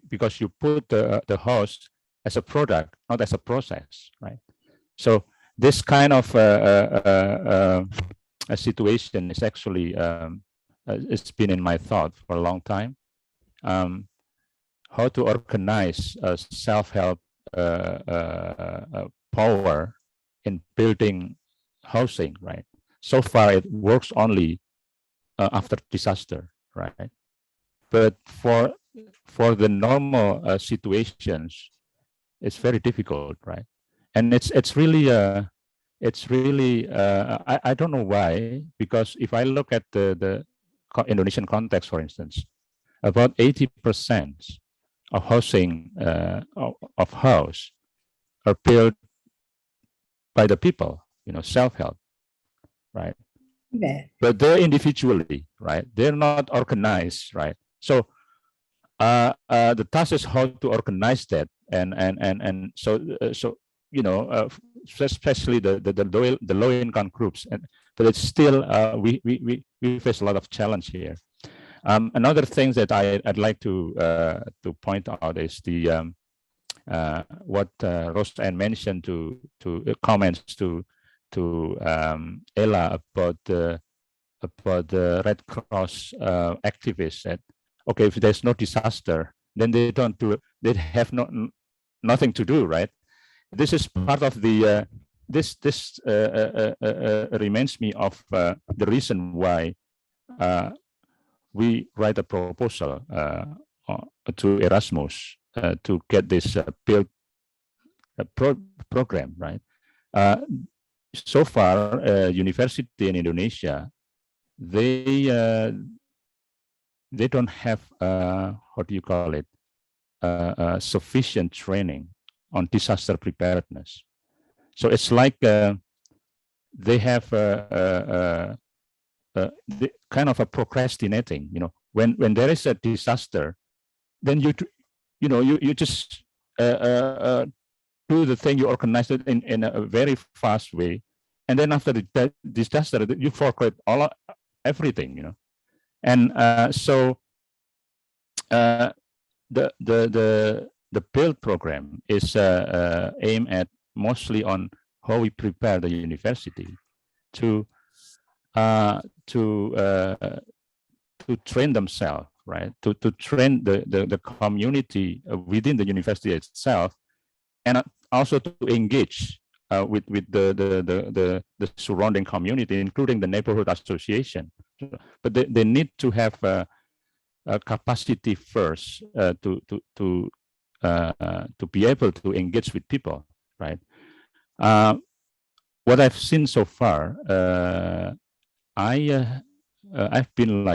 because you put the host as a product, not as a process, right? So this kind of a situation is actually it's been in my thought for a long time. How to organize self-help power in building housing, right? So far, it works only after disaster, right? But for the normal situations, it's very difficult, right? And it's really I don't know why, because if I look at the Indonesian context, for instance, about 80% of housing of house are built by the people, self-help, right? Yeah. But they're individually, right? They're not organized, right? So the task is how to organize that, and so especially the low income groups, but it's still we face a lot of challenge here. Another thing that I'd like to point out is the what Roseanne mentioned to comments to Ella about the Red Cross activists. That okay, if there's no disaster, then they don't do it. They have nothing to do, right? This is part of the this reminds me of the reason why we write a proposal to Erasmus to get this build program, right? So far, university in Indonesia, they don't have what do you call it, sufficient training on disaster preparedness. So it's like they have kind of a procrastinating. When there is a disaster, then you just do the thing, you organize it in a very fast way, and then after the disaster, you forget everything. And so the build program is aimed at mostly on how we prepare the university to train themselves, right? To train the community within the university itself, and also to engage with the surrounding community, including the neighborhood association. But they need to have a capacity first to be able to engage with people, right? What I've seen so far, I've been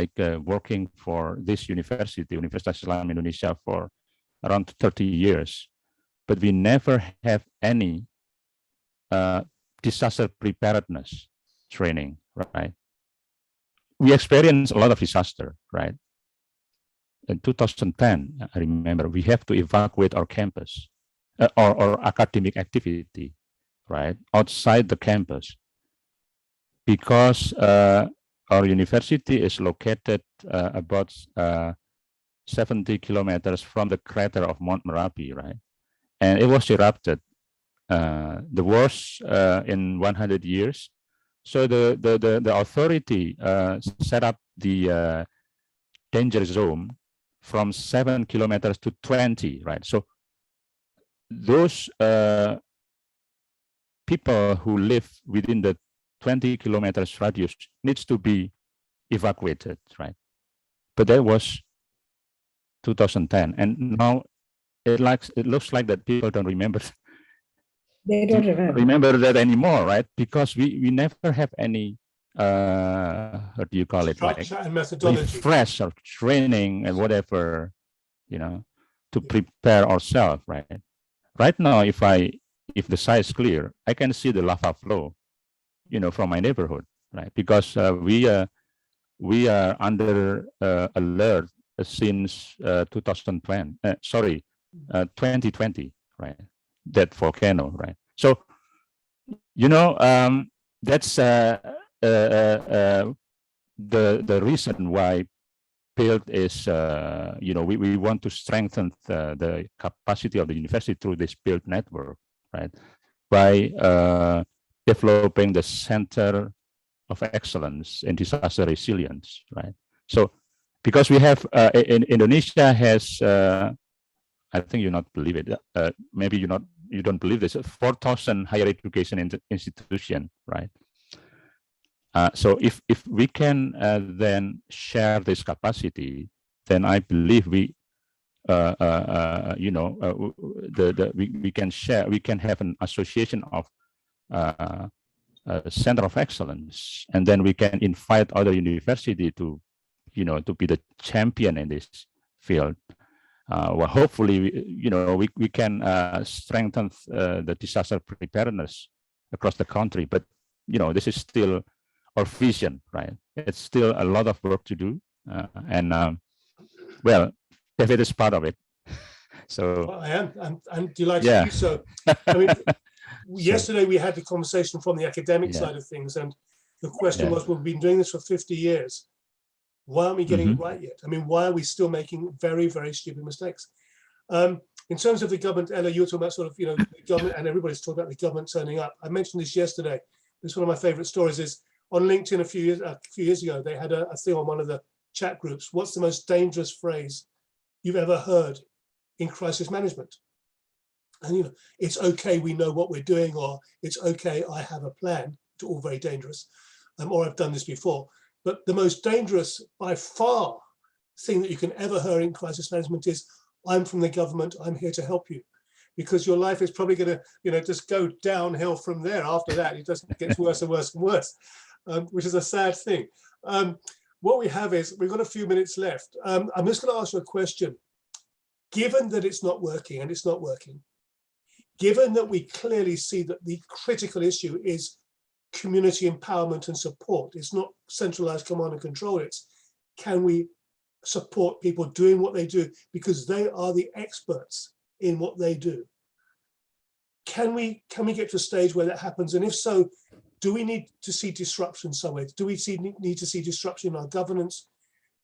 working for this university, Universitas Islam Indonesia, for around 30 years, but we never have any disaster preparedness training, right? We experienced a lot of disaster, right? In 2010, I remember we have to evacuate our campus or academic activity, right, outside the campus, because our university is located about 70 kilometers from the crater of Mount Merapi, right? And it was erupted, the worst in 100 years. So the authority set up the danger zone from 7 kilometers to 20, right? So those people who live within the 20 kilometers radius needs to be evacuated, right? But that was 2010, and now it looks like that people don't remember. They don't remember that anymore, right? Because we never have any what do you call it, like structure and methodology, refresh or training and whatever, you know, to prepare ourselves, right? Right now, if the site is clear, I can see the lava flow, you know, from my neighborhood, right? Because we are under alert since 2020, 2020, right? That volcano, right? So, you know, that's the reason why build is, you know, we want to strengthen the capacity of the university through this build network, right? By developing the center of excellence in disaster resilience, right? So, because we have in Indonesia has, I think you not believe it. Maybe you don't believe this. 4,000 higher education institution, right? So if we can then share this capacity, then I believe we, you know, we can share. We can have an association of center of excellence, and then we can invite other university to, you know, to be the champion in this field. Well, hopefully, you know, we can strengthen the disaster preparedness across the country. But, you know, this is still our vision, right? It's still a lot of work to do. Well, David is part of it. So well, I am. I'm delighted yeah. to do so. I mean, yesterday we had the conversation from the academic side of things, and the question was, we've been doing this for 50 years. Why aren't we getting it right yet? I mean, why are we still making very, very stupid mistakes? In terms of the government, Ella, you were talking about sort of, you know, the government, and everybody's talking about the government turning up. I mentioned this yesterday. This is one of my favorite stories. Is on LinkedIn a few years ago, they had a thing on one of the chat groups. What's the most dangerous phrase you've ever heard in crisis management? And, you know, it's okay, we know what we're doing, or it's okay, I have a plan. It's all very dangerous, or I've done this before. But the most dangerous, by far, thing that you can ever hear in crisis management is, I'm from the government, I'm here to help you. Because your life is probably going to, you know, just go downhill from there. After that, it just gets worse and worse and worse, which is a sad thing. What we have is, we've got a few minutes left. I'm just going to ask you a question. Given that it's not working, and it's not working, given that we clearly see that the critical issue is community empowerment and support, it's not centralized command and control, it's can we support people doing what they do because they are the experts in what they do. Can we get to a stage where that happens? And if so, do we need to see disruption somewhere? Do we need to see disruption in our governance?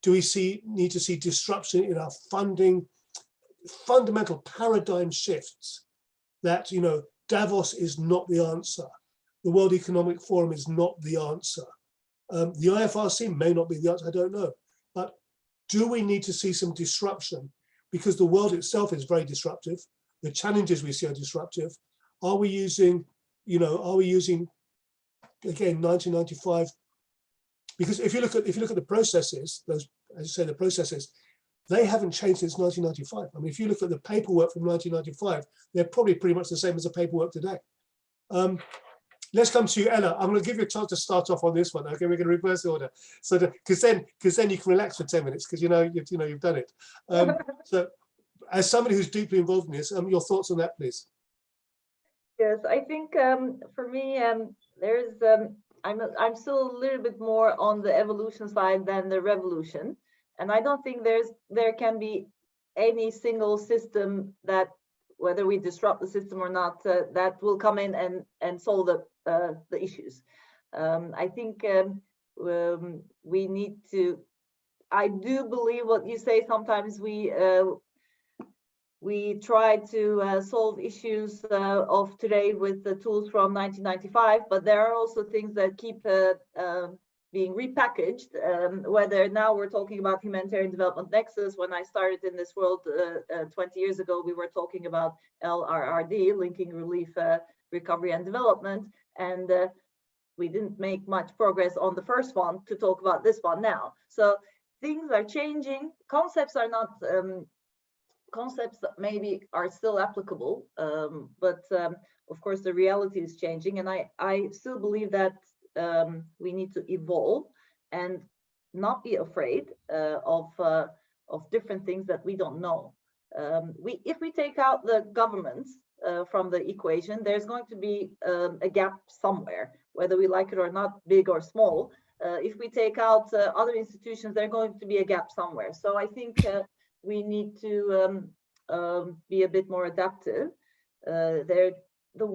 Do we need to see disruption in our funding? Fundamental paradigm shifts that, you know, Davos is not the answer. The World Economic Forum is not the answer. The IFRC may not be the answer, I don't know. But do we need to see some disruption? Because the world itself is very disruptive. The challenges we see are disruptive. Are we using, you know, again, 1995? Because if you look at the processes, those, as you say, the processes, they haven't changed since 1995. I mean, if you look at the paperwork from 1995, they're probably pretty much the same as the paperwork today. Let's come to you, Ella. I'm going to give you a chance to start off on this one. Okay, we're going to reverse the order, so because then you can relax for 10 minutes because you know you've done it. So, as somebody who's deeply involved in this, your thoughts on that, please. Yes, I think for me, there's I'm still a little bit more on the evolution side than the revolution, and I don't think there can be any single system that, whether we disrupt the system or not, that will come in and solve the issues. I think we need to I do believe what you say. Sometimes we try to solve issues of today with the tools from 1995, but there are also things that keep being repackaged, whether now we're talking about humanitarian development nexus. When I started in this world 20 years ago, we were talking about LRRD, linking relief, recovery and development, and we didn't make much progress on the first one to talk about this one now. So things are changing. Concepts are not, concepts that maybe are still applicable, but of course the reality is changing, and I still believe that we need to evolve and not be afraid of different things that we don't know. If we take out the governments from the equation, there's going to be a gap somewhere, whether we like it or not, big or small. If we take out other institutions, there's going to be a gap somewhere. So I think we need to be a bit more adaptive. The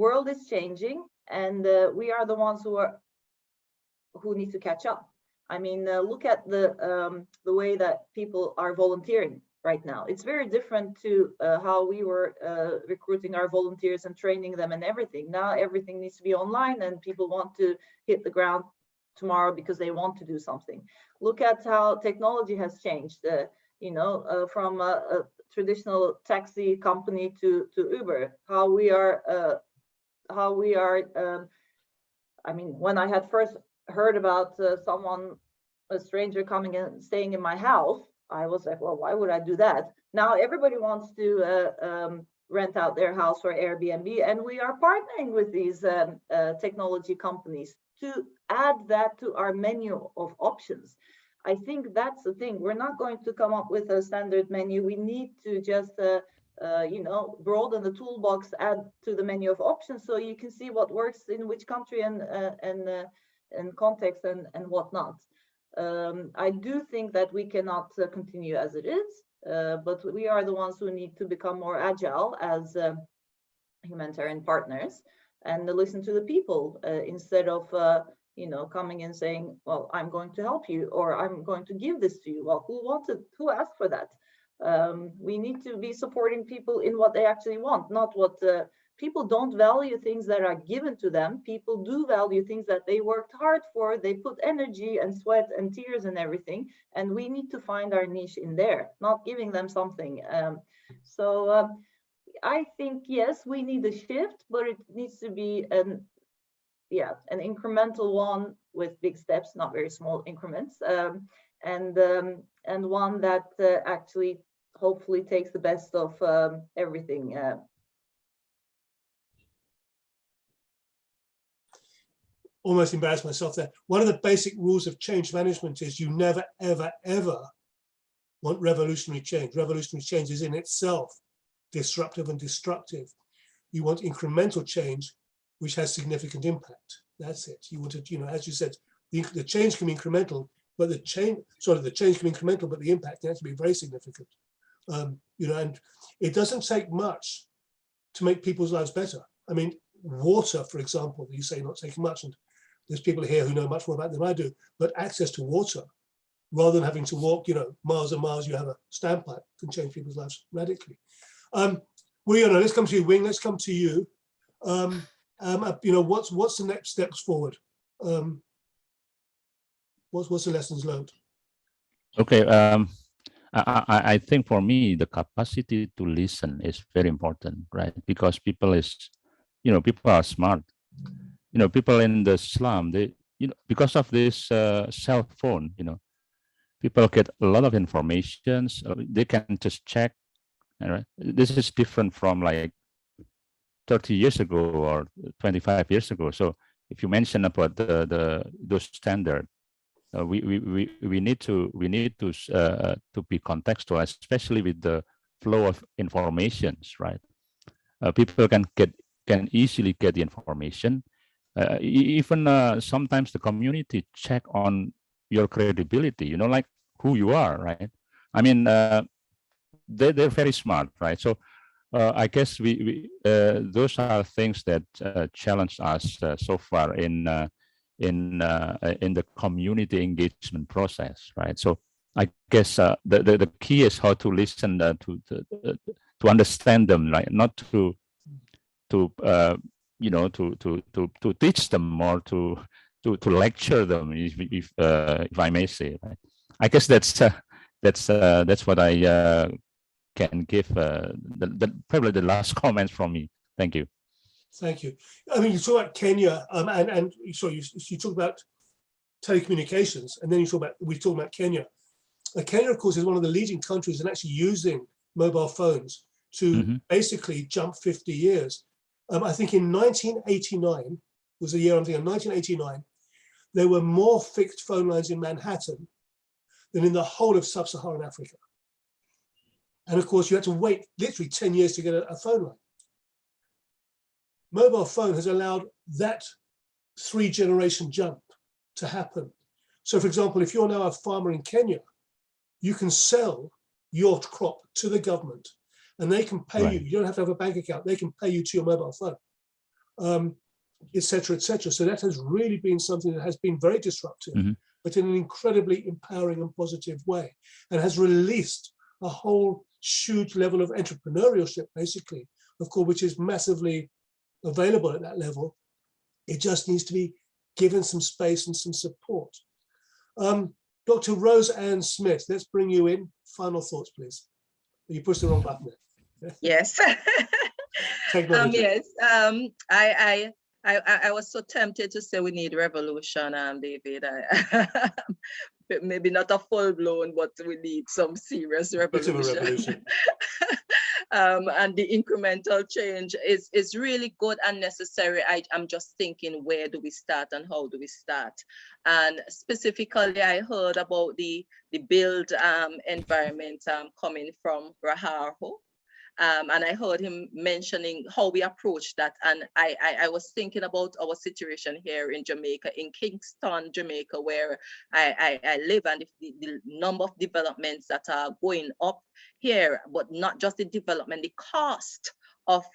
world is changing, and we are the ones who need to catch up. I mean, look at the way that people are volunteering right now. It's very different to how we were recruiting our volunteers and training them and everything. Now everything needs to be online, and people want to hit the ground tomorrow because they want to do something. Look at how technology has changed, from a traditional taxi company to Uber, how we are, I mean, when I had first heard about a stranger coming and staying in my house, I was like, well, why would I do that? Now everybody wants to rent out their house for Airbnb, and we are partnering with these technology companies to add that to our menu of options. I think that's the thing. We're not going to come up with a standard menu. We need to just broaden the toolbox, add to the menu of options, so you can see what works in which country and context and whatnot. I do think that we cannot continue as it is, but we are the ones who need to become more agile as humanitarian partners and listen to the people instead of coming and saying, well, I'm going to help you, or I'm going to give this to you. Well, who asked for that? We need to be supporting people in what they actually want, not what people don't value things that are given to them. People do value things that they worked hard for. They put energy and sweat and tears and everything, and we need to find our niche in there, not giving them something. So I think, yes, we need a shift, but it needs to be an incremental one with big steps, not very small increments, and one that actually hopefully takes the best of everything. Almost embarrassed myself there. One of the basic rules of change management is you never, ever, ever want revolutionary change. Revolutionary change is in itself disruptive and destructive. You want incremental change, which has significant impact. That's it. You want to, as you said, the change can be incremental, but the change can be incremental, but the impact can actually be very significant. And it doesn't take much to make people's lives better. I mean, water, for example, you say not taking much, and there's people here who know much more about it than I do, but access to water, rather than having to walk, miles and miles, you have a standpipe, can change people's lives radically. Wiryono, let's come to you. Wing, let's come to you. What's the next steps forward? What's the lessons learned? Okay, I think for me, the capacity to listen is very important, right? Because people are smart. People in the slum, they, because of this cell phone, people get a lot of information. So they can just check. Right? This is different from like 30 years ago or 25 years ago. So if you mention about those standards, we need to be contextual, especially with the flow of informations, right? People can easily get the information. Even sometimes the community check on your credibility, like who you are, right? I mean, they're very smart, right? So I guess those are things that challenge us so far in the community engagement process, right? So I guess the key is how to listen to understand them, right? Not to teach them or to lecture them, if I may say. Right? I guess that's what I can give. Probably the last comments from me. Thank you. Thank you. I mean, you talk about Kenya, and so you talk about telecommunications, and then we talk about Kenya. Kenya, of course, is one of the leading countries in actually using mobile phones to basically jump 50 years. I think in 1989 was the year I'm thinking. 1989, there were more fixed phone lines in Manhattan than in the whole of sub-Saharan Africa. And of course, you had to wait literally 10 years to get a phone line. Mobile phone has allowed that 3-generation jump to happen. So for example, if you're now a farmer in Kenya, you can sell your crop to the government and they can pay you. You don't have to have a bank account. They can pay you to your mobile phone, et cetera, et cetera. So that has really been something that has been very disruptive, but in an incredibly empowering and positive way, and has released a whole huge level of entrepreneurship, basically, of course, which is massively available at that level. It just needs to be given some space and some support. Dr. Rose Ann Smith, let's bring you in. Final thoughts, please. You pushed the wrong button there. Yes. Yes. I was so tempted to say we need revolution, David. Maybe not a full blown, but we need some serious revolution. And the incremental change is really good and necessary. I'm just thinking, where do we start and how do we start? And specifically, I heard about the build environment coming from Raharjo. And I heard him mentioning how we approach that. And I was thinking about our situation here in Jamaica, in Kingston, Jamaica, where I live, and the number of developments that are going up here, but not just the development, the cost of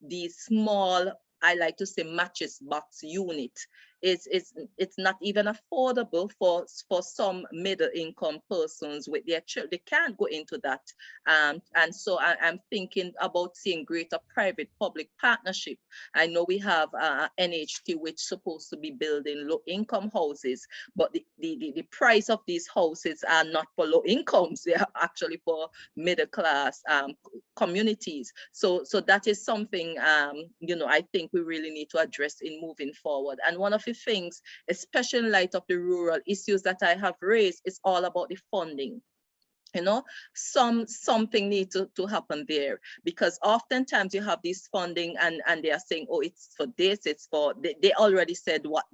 these small, I like to say, mattress box unit. It's not even affordable for some middle income persons with their children. They can't go into that. And so I'm thinking about seeing greater private public partnership. I know we have NHT, which is supposed to be building low income houses, but the price of these houses are not for low incomes. They are actually for middle class communities. So that is something, I think we really need to address in moving forward. And one of the things, especially in light of the rural issues that I have raised, is all about the funding. Something needs to happen there, because oftentimes you have this funding and they are saying, oh, it's for this, it's for, they already said what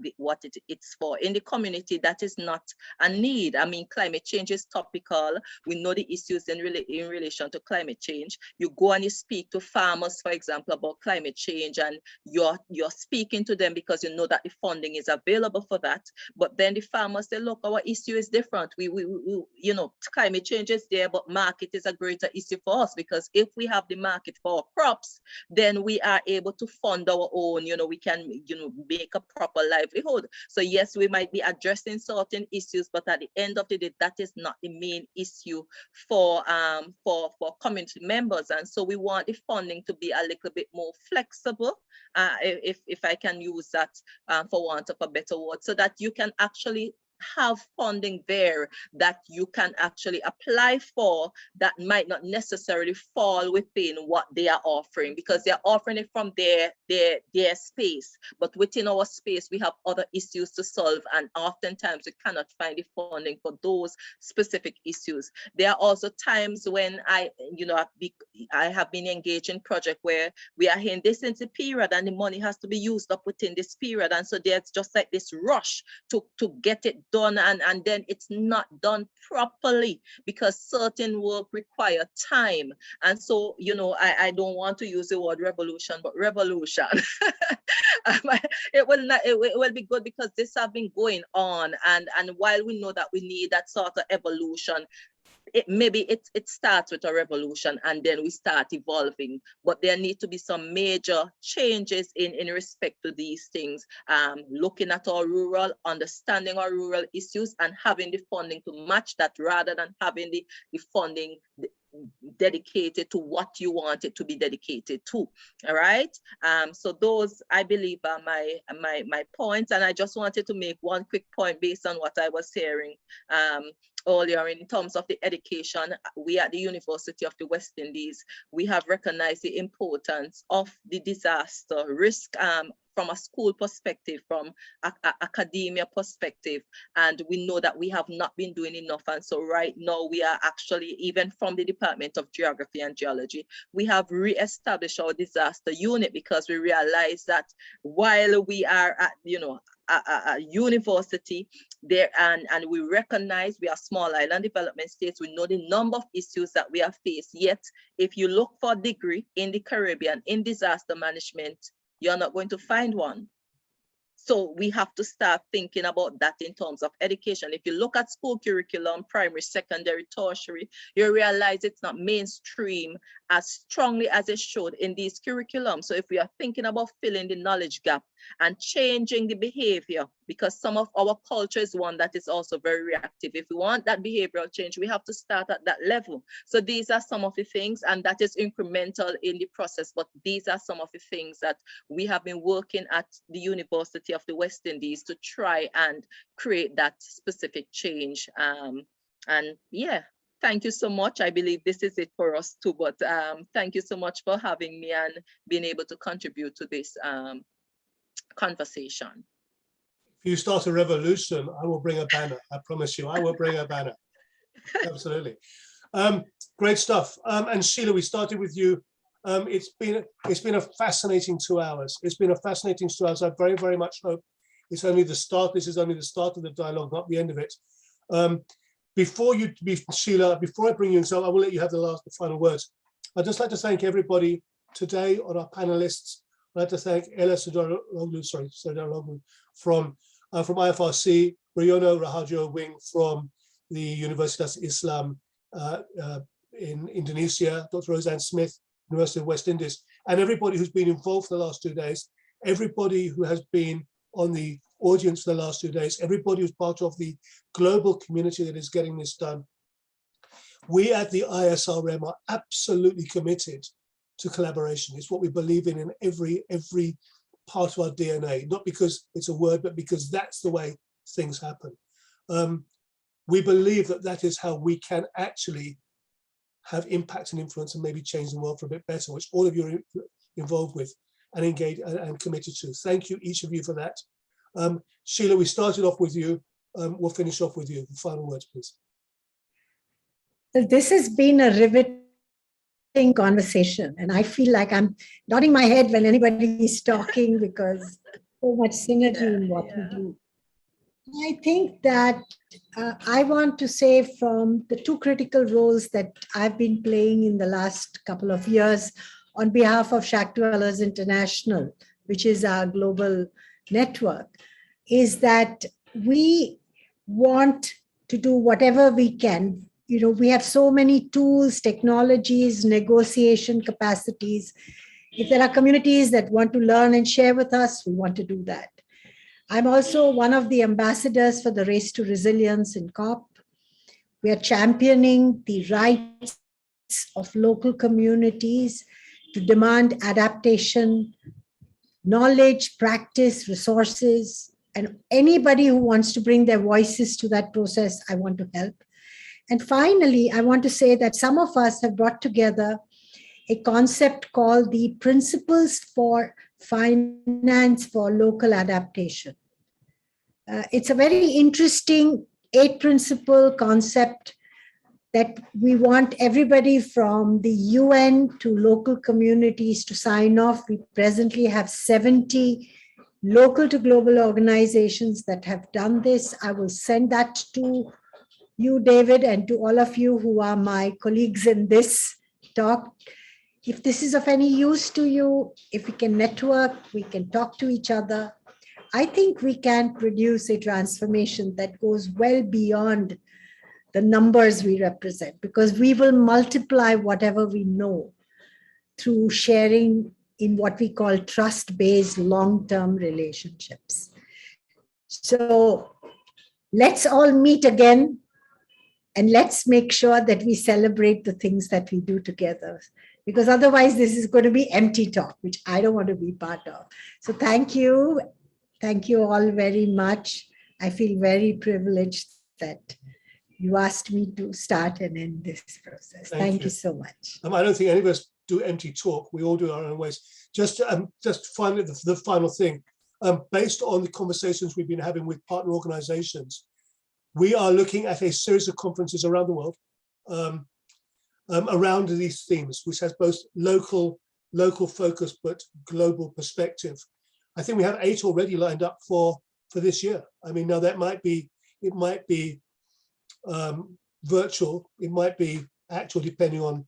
it's for. In the community, that is not a need. I mean, climate change is topical. We know the issues in relation to climate change. You go and you speak to farmers, for example, about climate change, and you're speaking to them because you know that the funding is available for that. But then the farmers say, look, our issue is different. We climate change is there, but market is a greater issue for us, because if we have the market for our crops, then we are able to fund our own, we can, make a proper livelihood. So yes, we might be addressing certain issues, but at the end of the day, that is not the main issue for community members. And so we want the funding to be a little bit more flexible, if I can use that for want of a better word, so that you can actually have funding there that you can actually apply for, that might not necessarily fall within what they are offering, because they're offering it from their space. But within our space, we have other issues to solve, and oftentimes we cannot find the funding for those specific issues. There are also times when I have been engaged in project where we are in this period and the money has to be used up within this period, and so there's just like this rush to get it done, and then it's not done properly because certain work require time. And so, I don't want to use the word revolution, but revolution. It will be good, because this has been going on, and while we know that we need that sort of evolution, maybe it starts with a revolution and then we start evolving, but there need to be some major changes in respect to these things, looking at our rural, understanding our rural issues and having the funding to match that rather than having the funding dedicated to what you want it to be dedicated to. All right. So those, I believe, are my points. And I just wanted to make one quick point based on what I was hearing earlier in terms of the education. We at the University of the West Indies, we have recognized the importance of the disaster risk from a school perspective, from academia perspective, and we know that we have not been doing enough. And so right now we are actually, even from the Department of Geography and Geology, we have re-established our disaster unit because we realize that while we are at, a university there, and we recognize we are small island development states, we know the number of issues that we have faced. Yet, if you look for a degree in the Caribbean in disaster management, you're not going to find one. So we have to start thinking about that in terms of education. If you look at school curriculum, primary, secondary, tertiary, you realize it's not mainstream as strongly as it should in these curriculums. So if we are thinking about filling the knowledge gap and changing the behavior, because some of our culture is one that is also very reactive. If we want that behavioral change, we have to start at that level. So these are some of the things, and that is incremental in the process, but these are some of the things that we have been working at the University of the West Indies to try and create that specific change. And yeah, thank you so much. I believe this is it for us too, but thank you so much for having me and being able to contribute to this conversation. If you start a revolution, I will bring a banner. I promise you, I will bring a banner. Absolutely. Great stuff. And Sheila, we started with you. It's been a fascinating 2 hours. It's been a fascinating 2 hours. I very, very much hope it's only the start. This is only the start of the dialogue, not the end of it. Sheila, before I bring you in, so I will let you have the final words. I'd just like to thank everybody today on our panelists. I'd like to thank Ella Sudaroglu from IFRC, Wiryono Raharjo Wing from the Universitas Islam in Indonesia, Dr. Roseanne Smith, University of West Indies, and everybody who's been involved for the last 2 days, everybody who has been on the audience for the last 2 days, everybody who's part of the global community that is getting this done. We at the ISRM are absolutely committed to collaboration. It's what we believe in every part of our DNA, not because it's a word, but because that's the way things happen. We believe that that is how we can actually have impact and influence and maybe change the world for a bit better, which all of you are involved with and engaged and committed to. Thank you, each of you, for that. Sheila, we started off with you. We'll finish off with you. The final words, please. This has been a riveting conversation, and I feel like I'm nodding my head when anybody is talking because so much synergy in what we do. I think that I want to say, from the two critical roles that I've been playing in the last couple of years on behalf of Shack Dwellers International, which is our global network, is that we want to do whatever we can. We have so many tools, technologies, negotiation capacities. If there are communities that want to learn and share with us, we want to do that. I'm also one of the ambassadors for the Race to Resilience in COP. We are championing the rights of local communities to demand adaptation, knowledge, practice, resources, and anybody who wants to bring their voices to that process, I want to help. And finally, I want to say that some of us have brought together a concept called the Principles for Finance for Local Adaptation. It's a very interesting 8-principle concept that we want everybody from the UN to local communities to sign off. We presently have 70 local to global organizations that have done this. I will send that to you, David, and to all of you who are my colleagues in this talk. If this is of any use to you, if we can network, we can talk to each other, I think we can produce a transformation that goes well beyond the numbers we represent, because we will multiply whatever we know through sharing in what we call trust-based long-term relationships. So let's all meet again, and let's make sure that we celebrate the things that we do together, because otherwise this is going to be empty talk, which I don't want to be part of. So thank you. Thank you all very much. I feel very privileged that you asked me to start and end this process. Thank you so much. I don't think any of us do empty talk. We all do our own ways. Just finally, the final thing, based on the conversations we've been having with partner organizations, we are looking at a series of conferences around the world around these themes, which has both local focus, but global perspective. I think we have 8 already lined up for this year. I mean, now it might be virtual, it might be actual, depending on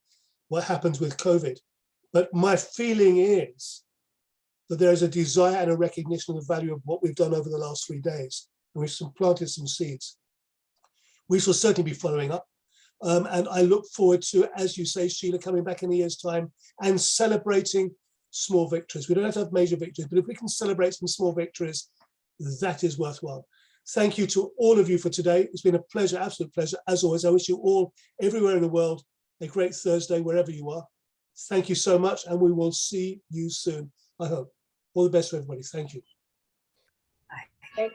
what happens with COVID. But my feeling is that there is a desire and a recognition of the value of what we've done over the last 3 days. And we've planted some seeds. We shall certainly be following up. And I look forward to, as you say, Sheila, coming back in a year's time and celebrating small victories. We don't have to have major victories, but if we can celebrate some small victories, that is worthwhile. Thank you to all of you for today. It's been a pleasure, absolute pleasure. As always, I wish you all, everywhere in the world, a great Thursday, wherever you are. Thank you so much, and we will see you soon, I hope. All the best for everybody. Thank you.